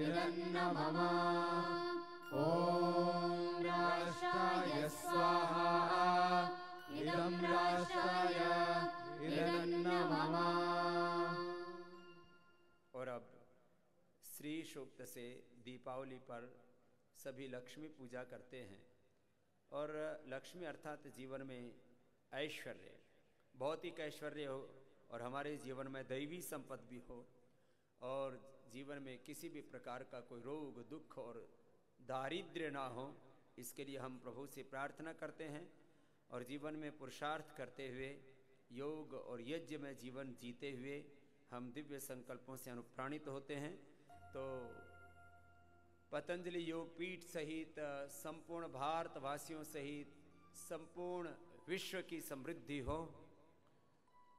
इदं न मम ॐ राष्ट्राय स्वाहा इदं राष्ट्राय इदं न मम। और अब श्री सूक्त से दीपावली पर सभी लक्ष्मी पूजा करते हैं, और लक्ष्मी अर्थात जीवन में ऐश्वर्य, भौतिक ऐश्वर्य हो और हमारे जीवन में दैवी संपत्ति भी हो, और जीवन में किसी भी प्रकार का कोई रोग दुख और दारिद्र्य ना हो, इसके लिए हम प्रभु से प्रार्थना करते हैं। और जीवन में पुरुषार्थ करते हुए, योग और यज्ञ में जीवन जीते हुए हम दिव्य संकल्पों से अनुप्राणित होते हैं। तो पतंजलि योगपीठ सहित संपूर्ण भारतवासियों सहित संपूर्ण विश्व की समृद्धि हो,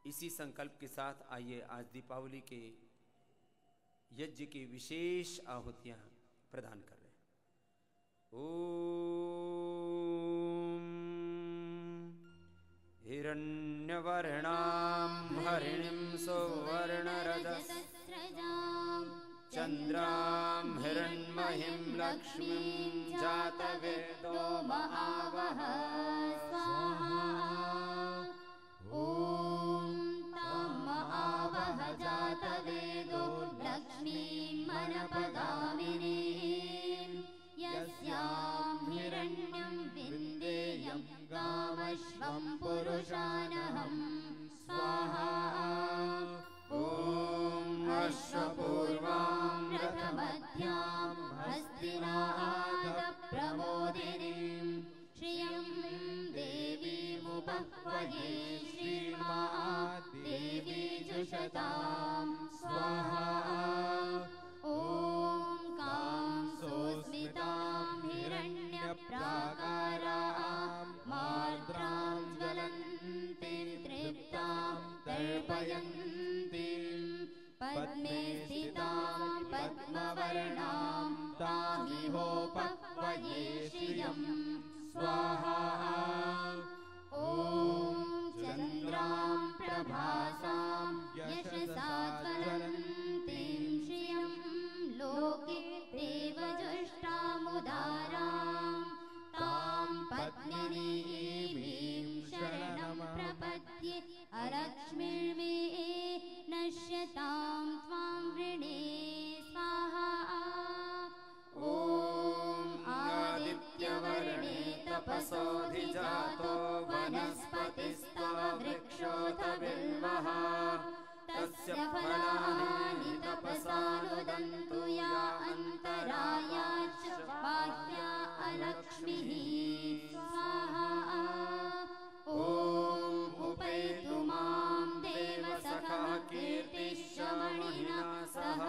इसी संकल्प के साथ आइए आज दीपावली के यज्ञ की विशेष आहुतियां प्रदान कर रहे हैं। हिरण्यवर्णां हरिणीं सुवर्णरजस्रजां चन्द्रां हिरण्मयीं लक्ष्मीं जातवेदो महावः स्वाहा। ॐ तां महावः जातवेदो लक्ष्मीं मनपगामिनीं यस्यां हिरण्यं विन्देयं गामश्वं पुरुषानहं स्वाहा। ॐ अश्वपूर्वां रथमध्यां हस्तिनादप्रमोदिनीं श्रियं देवीमुपह्वये श्रीमादेवी जुषतां स्वाहा। ॐ कां सोऽस्मितां हिरण्यप्राकारां मार्द्रां ज्वलन्तीं तृप्तां तर्पयन्तीं पद्मे स्थितां पद्मवर्णां तामिहोपह्वये श्रियं स्वाहा। ॐ चन्द्रां प्रभासां यशसा ज्वलन्तीं श्रियं लोके देवजुष्टामुदारां तां पद्मिनीं शरणं प्रपद्ये अलक्ष्मीर्मे नश्यतां त्वां वृणे स्वाहा। ॐ आदित्यवर्णे तपसोऽधिजातो वनस्पतिस्तव वृक्षोऽथ बिल्वः तस्य फलानि तपसानुदन्तु या अन्तरायाश्च बाह्या अलक्ष्मीः स्वाहा। ॐ उपैतु मां देवसखः कीर्तिश्चमणिना सह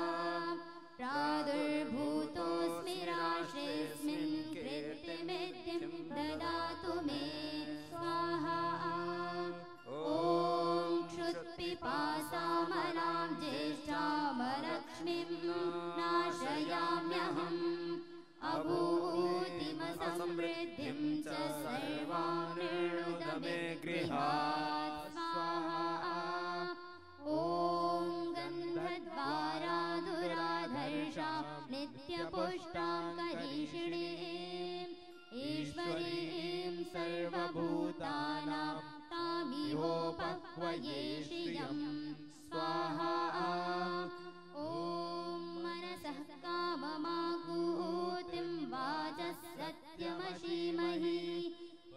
प्रादुर्भूतोऽस्मि राशेऽस्मिन् कीर्तिमेद्यं ददातु मे स्वाहा। ॐ क्षुत्पिपासामलां ज्येष्ठामलक्ष्मीं नाशयाम्यहम् अभूतिमसमृद्धिं च सर्वान् निर्णुद मे गृहात् स्वाहा। ॐ गन्धद्वाराधुराधर्षां नित्यपुष्टां करीषिणीम् ईश्वरीं सर्वभूतानां तामिहोपह्वये श्रियं स्वाहा। ॐ मनसः काममाकूतिं वाचः सत्यमशीमहि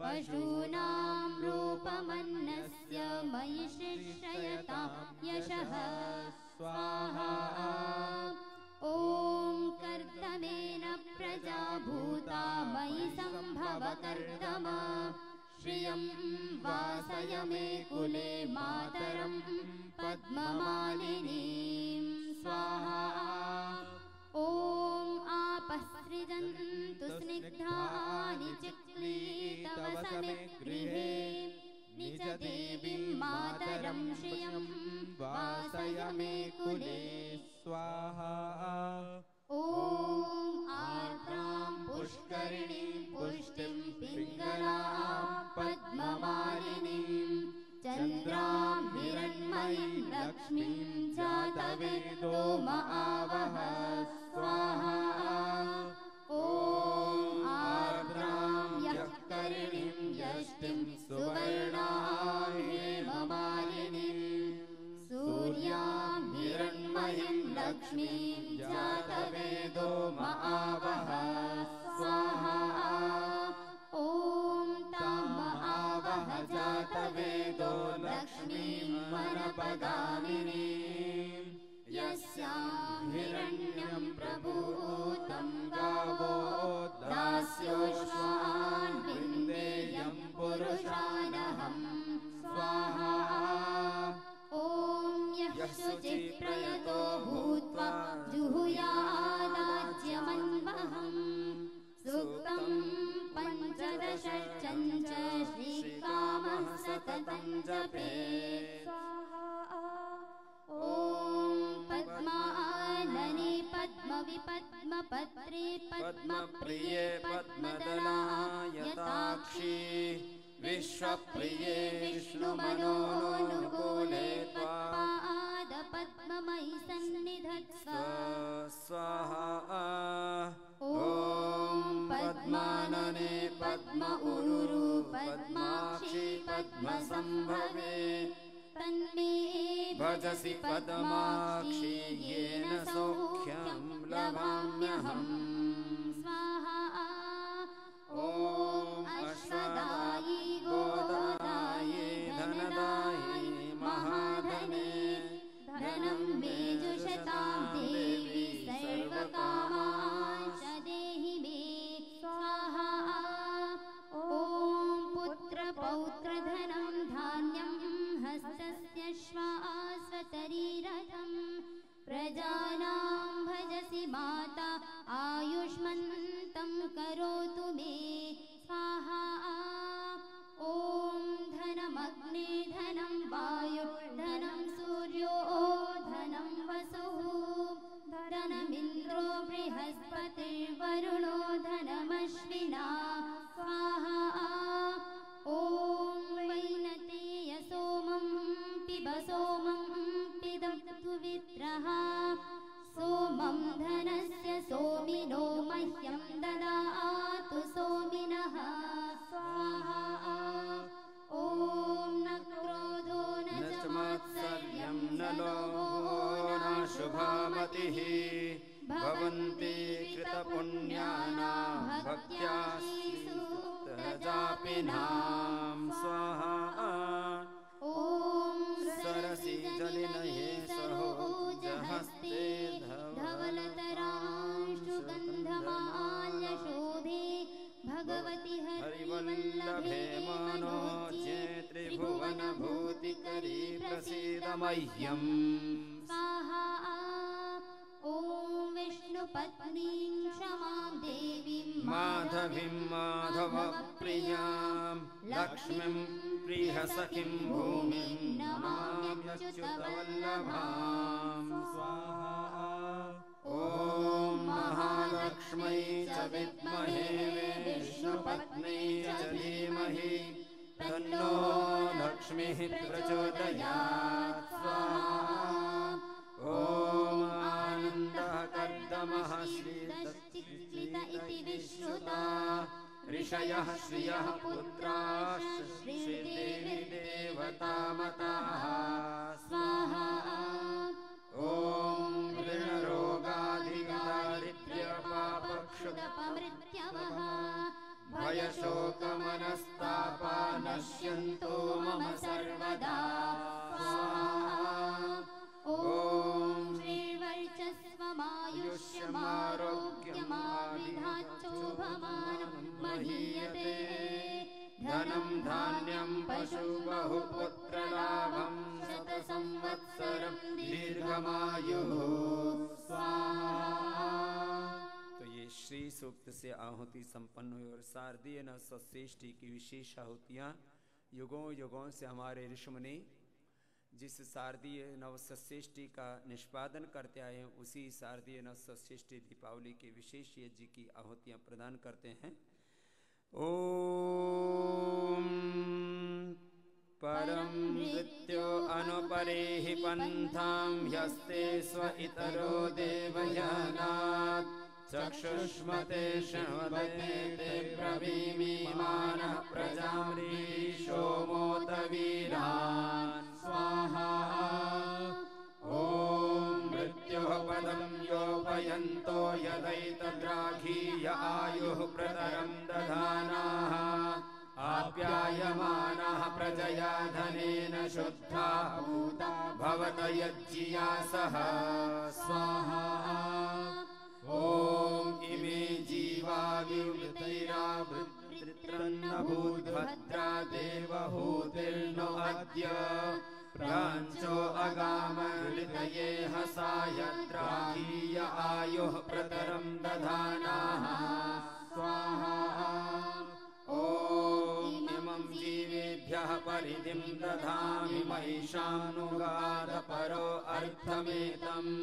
पशूनां रूपमन्नस्य मयि शिश्रयतां यशः स्वाहा। ॐ कर्दमेन प्रजा भूता मयि सम्भव कर्दम श्रियं वासय मे कुले मातरं पद्ममालिनीं स्वाहा। ॐ आपः सृजन्तु स्निग्धानि चिक्लीतव समे गृहे निज देवीं मातरं श्रियं वासय मे कुले स्वाहा। ॐ आर्द्रां पुष्करिणीं पुष्टिं पिङ्गलां पद्ममालिनीं चन्द्रां हिरण्मयीं लक्ष्मीं जातवेदो महावः स्वाहा। ॐ आर्द्रां यःकरिणीं यष्टिं पद्मभद्रे पद्मप्रिये पद्मदलायताक्षी विश्वप्रिये विष्णुमनोनुकूले त्वादपद्ममयि सन्निधत्स्व स्वाहा। ॐ पद्मानने पद्म उरुरु पद्माक्षी पद्मसंभवे तन्मे भजसि पद्माक्षी येन सौख्यं लभाम्यहम्। स्वाहा। ॐ अश्वदायि गोदायि धनदायि महाधने धनं मे जुषतां देवी सर्वकामांश्च देहि मे स्वाहा। ॐ पुत्रपौत्रधनं धान्यं हस्तस्य श्वासतरीरथं प्रजानां भजसि माता आयुष्मन्तं करोतु मे स्वाहा। ॐ धनमग्ने धनं वायु धनं सूर्यो धनं वसुः धनमिन्द्रो बृहस्पतिर्वरुणो धनमश्विना स्वाहा। ॐ वैनतेय सोमं पिब सोमं पिबतु वित्रः सोमं धनस्य सोमिनो मह्यं ददातु सोमिनः स्वाहा। ॐ न क्रोधो न च मात्सर्यं न लोभो न शुभामतिः भवन्ति कृतपुण्यानां भक्त्या सुतजापिनां स्वाहा। ॐ सरसि जलिनये सहोजहस्ते धवलतरांशुगन्धमाल्यशोभे भगवति हरिवल्लभे मनोज्ञे त्रिभुवनभूतिकरी प्रसीद मह्यम् स्वाहा। ॐ विष्णुपत्नीं क्षमां देवीं माधवीं माधवप्रियां लक्ष्मीं प्रियसखीं भूमिं नमाम्यच्युतवल्लभां स्वाहा। ॐ महालक्ष्मै च विद्महे विष्णुपत्न्यै च धीमहि तन्नो लक्ष्मीः प्रचोदयात् स्वाहा। ॐ आनन्दः कर्दमः श्रीदत्तिचित इति विश्रुता ऋषयः श्रियः पुत्राश्च श्रीदेवी देवता मताः स्वाहा। ॐ ऋणरोगाधिदारिद्र्यपापक्षुतपमृत्यवः भयशोकमनस्तापा नश्यन्तु मम सर्वदा स्वाहा। ॐ श्रीवर्चस्वमायुष्यमारोग्यमाविधाचोभमानं महीयते धनं धान्यं पशु बहुपुत्रलाभं शतसंवत्सरं दीर्घमायुः स्वाहा। तो ये श्री सूक्त से आहुति संपन्न हुई और शारदीय नवसृष्टि की विशेष आहुतियाँ युगों युगों से हमारे ऋषिमुनि जिस शारदीय नवसृष्टि का निष्पादन करते आए हैं उसी शारदीय नवसृष्टि दीपावली के विशेष यज्ञ की आहुतियाँ प्रदान करते हैं। ओम परम मृत्यो अनुपरेः पंथां ह्यस्ते स्व इतरो देवयानात् चक्षुष्मते शृण्वते ते ब्रवीमि मानः प्रजामृषो मोत वीरान् स्वाहा। ॐ मृत्युः पदं योपयन्तो यदैतद्राघीय आयुः प्रतरं दधानाः आप्यायमानाः प्रजया धनेन शुद्धा भूता भवत यज्ञिया सह स्वाहा। ॐ इमे जीवा विवृतिरावृत्रन्नभूद्भद्रा देवहूतिर्नो अद्य प्राञ्चो अगामऋतये हसायद्राघीय आयुः प्रतरं दधानाः स्वाहा। ॐ इमं जीवेभ्यः परिधिं दधामि महिषानुगाद परो अर्थमेतम्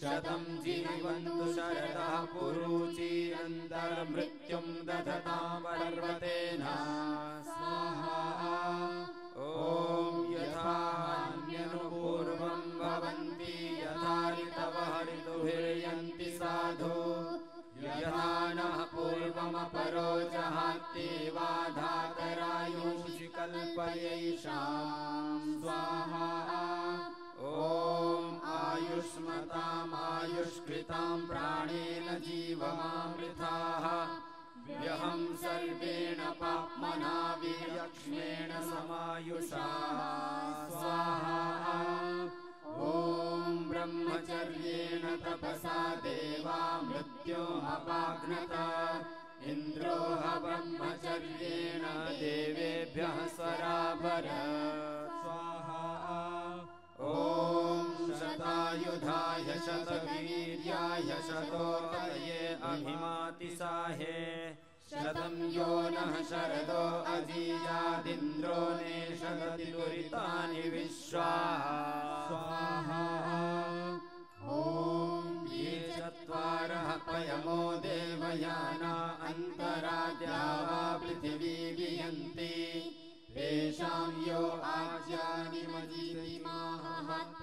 शतं जीवन्तु शरदः पुरुचीरन्तर्मृत्युं दधतां पर्वतेन स्वाहा। ॐ यथान्यनुपूर्वं भवन्ति यथा ऋतवः ऋतुभिर्यन्ति साधु यथा नः पूर्वमपरो जहात्येवाधातरायुषि कल्पयैषां स्वाहा। ॐ आयुष्मतामायुष्कृतां प्राणेन जीवमामृताः व्यहं सर्वेण पाप्मना विलक्ष्मेण समायुषा स्वाहा। ॐ ब्रह्मचर्येण तपसा देवा मृत्युमपाघ्नत इन्द्रो ब्रह्मचर्येण देवेभ्यः स्वराभरत् स्वाहा। ॐ शतायुधाय शतवीर्याय शतोदये अभिमातिसाहे शतं यो नः शरदो अजीयादिन्द्रो नेषदति दुरितानि विश्वा स्वाहा। ॐ ये चत्वारः पयमो देवयाना अन्तराद्या वा पृथिवी वियन्ति तेषां यो आज्यानि मजीरिमाः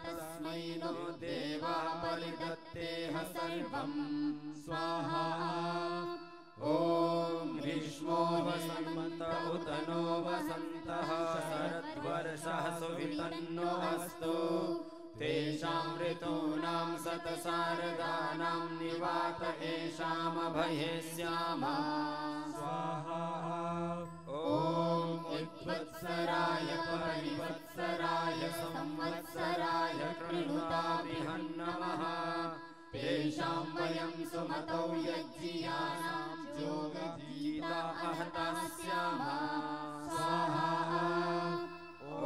तस्मै नो देवा परिदत्तेह सर्वं स्वाहा। ॐ ग्रीष्मो वसन्त उत नो वसन्तः शरद्वर्षः सुवितन्नो अस्तु तेषां ऋतूनां शतसारदानां निवात एषामभये स्यामः स्वाहा। ॐ उद्वत्सराय परिवत्सराय संवत्सराय कृणुताभिहं नमः तेषां वयं सुमतौ यज्ञियानां जोगजीता अहताः स्यामः स्वाहा।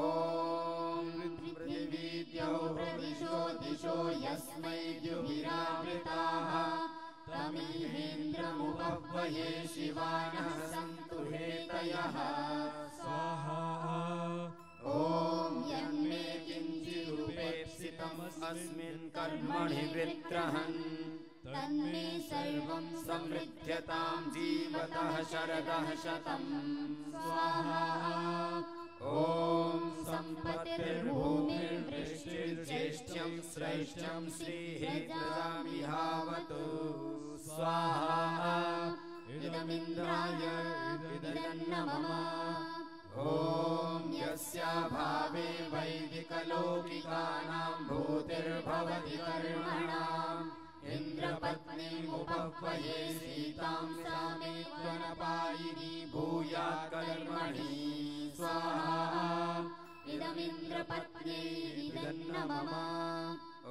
ॐ पृथिवीद्यौ दिशो दिशो यस्मै द्युभिरावृताः तमिन्द्रमुपह्वये शिवानः सन्तु हेतयः स्वाहा। ॐ यन्मे किञ्चिदुपेप्सितम् अस्मिन् कर्मणि वित्रहन् तन्मे सर्वं समृद्ध्यतां जीवतः शरदः शतं स्वाहा। ॐ सम्पत्तिर्भूमिर्वृष्टिर्ज्येष्ठ्यं श्रेष्ठ्यं श्रीः प्रजामिहावतु स्वाहा। इदमिन्द्राय इदन्न मम। ॐ यस्याभावे वैदिकलौकिकानां भूतिर्भवति कर्मणाम् इन्द्रपत्नीमुपह्वये सीतां सा मे त्वनपायिनी भूयात् कर्मणि स्वाहा। इदमिन्द्रपत्नी इदन्न मम।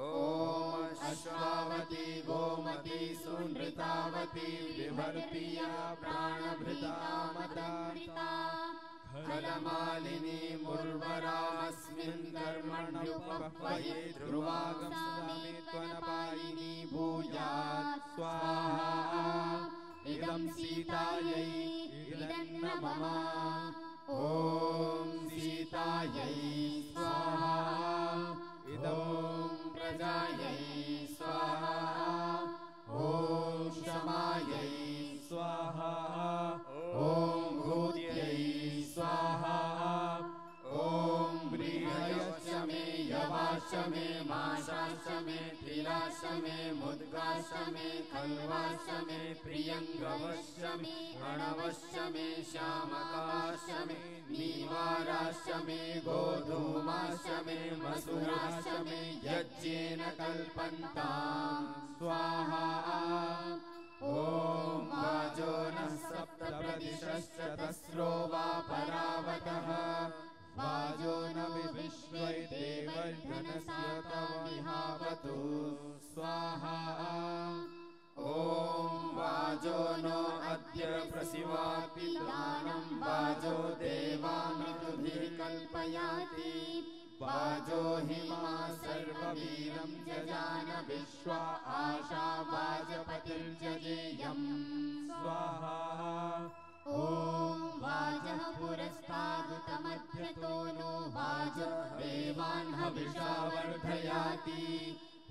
ॐ अश्वावती गोमती सुनृतावती विभर्तिया प्राणभृता खलमालिनी मुर्वरास्मिन् कर्मण्युपह्वये ध्रुवागमसामि त्वनपायिनी भूयात् स्वाहा। इदं सीतायै इदन्न मम। ॐ सीतायै स्वाहा। इदं प्रजायै स्वाहा। ॐ क्षमायै स्वाहा। ॐ भूत्यै स्वाहा। ॐ व्रीहयश्च मे यवाश्च मे माशाश्च मे तिलाश्च मे मुद्गाश्च मे खल्वाश्च मे प्रियङ्गवश्च मे अणवश्च मे श्यामकाश्च मे नीवाराश्च मे गोधूमाश्च मे मसूराश्च मे यज्ञेन कल्पन्तां स्वाहा। ॐ वाजो नः सप्तप्रदिशश्च तस्रो वा परावतः वाजो न विश्वै देवर्धनस्य तव विहावतु स्वाहा। ॐ वाजो नो अद्य प्रसिवापि दानं वाजो देवामृतुभिः कल्पयाति वाजो हिमा सर्ववीरं जजान विश्वा आशा वाजपतिर्जजेयं स्वाहा। ॐ वाजः पुरस्तादुतमध्यतो नो वाजो देवान् हविषा वर्धयाति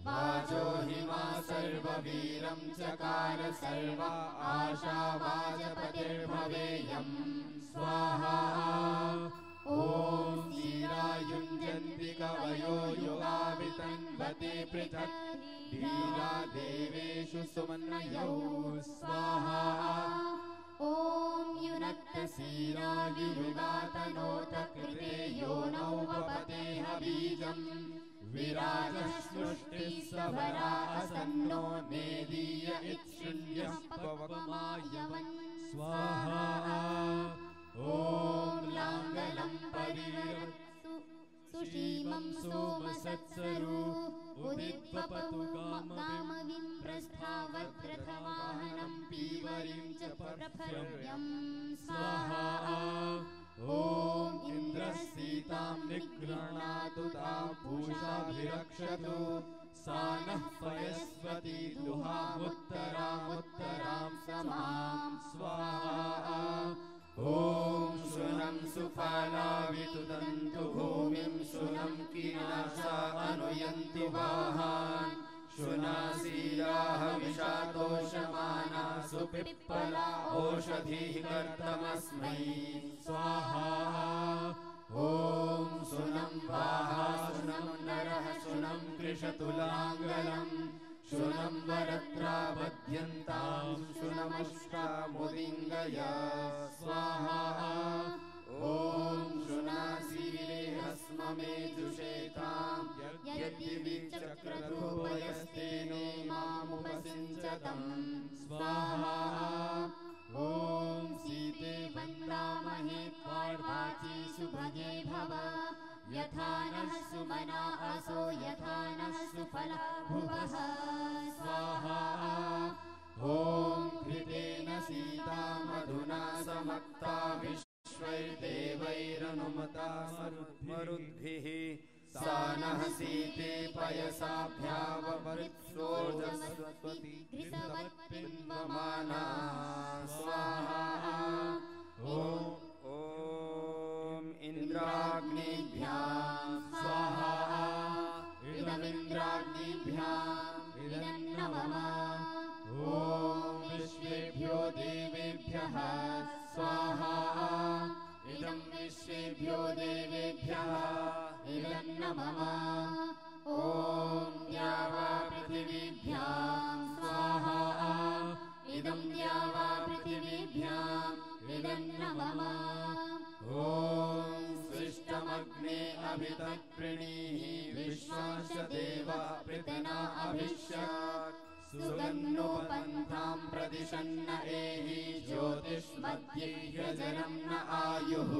वाजो हिमा सर्ववीरं चकार सर्वा आशा वाजपतिर्भवेयम् स्वाहा ॐ धीरायुञ्जन्ति कवयो युगावितन्वते पृथक् धीरा देवेषु सुमनयो स्वाहा ॐ युनक्तसीरायुयुगातनोत कृते यो नौ वपतेह बीजम् विराजस्नुष्टिस्सभरा असन्नो नेदीय इत्शृण्यः पवमायवन् स्वाहा ॐ लाङ्गलं परिरवत्सु सुषीमं सोमसत्सरु उदित्वपतु कामविं प्रस्थावद्रथवाहनं पीवरीं च प्रफल्यं स्वाहा ॐ इन्द्रसीतां निगृह्णातु तां पूषाभिरक्षतु सा नः पयस्वती दुहामुत्तरामुत्तरां समां स्वाहा ॐ शुनं सुफला वितुदन्तु भूमिं शुनं कीनाशा अनुयन्ति वाहान् शुनासीराः विषातोषमाना सुपिप्पला ओषधीः कर्तमस्मै स्वाहा ॐ शुनं वाहा शुनं नरः शुनं कृषतुलाङ्गलम् शुनं वरत्राबध्यन्तां शुनमष्टामुदिङ्गय स्वाहा ॐ शुनासीरे हस्ममेजुषेतां यद्दिविचक्रतोपयस्तेने मामुपसिञ्चतम् स्वाहा ॐ सीते वन्दामहे त्वार्वाची सुभगे भव यथा नः सुमना असो यथा नः सुफला भुवः स्वाहा ॐ घृतेन सीता मधुना समक्ता विश्वैर्देवैरनुमता मरुद्भिः सा नः सीते पयसाभ्यावपृत्सोजस्वती घृतवत्पिन्वमाना स्वाहा ॐ इन्द्राग्निभ्यां स्वाहा इदमिन्द्राग्निभ्याम् इदं नमः ॐ विश्वेभ्यो देवेभ्यः स्वाहा इदं विश्वेभ्यो देवेभ्यः इदं नमः ॐ द्यावा पृथिवीभ्यां स्वाहा इदं द्यावा पृथिवीभ्याम् इदं नमः ॐ सृष्टमग्ने अभितत्प्रणीः विश्वांश देवा पृतना अभिष्यात् सुगन्नोपन्थां प्रदिशन्न एहि ज्योतिष्मध्ये ह्यजनं न आयुः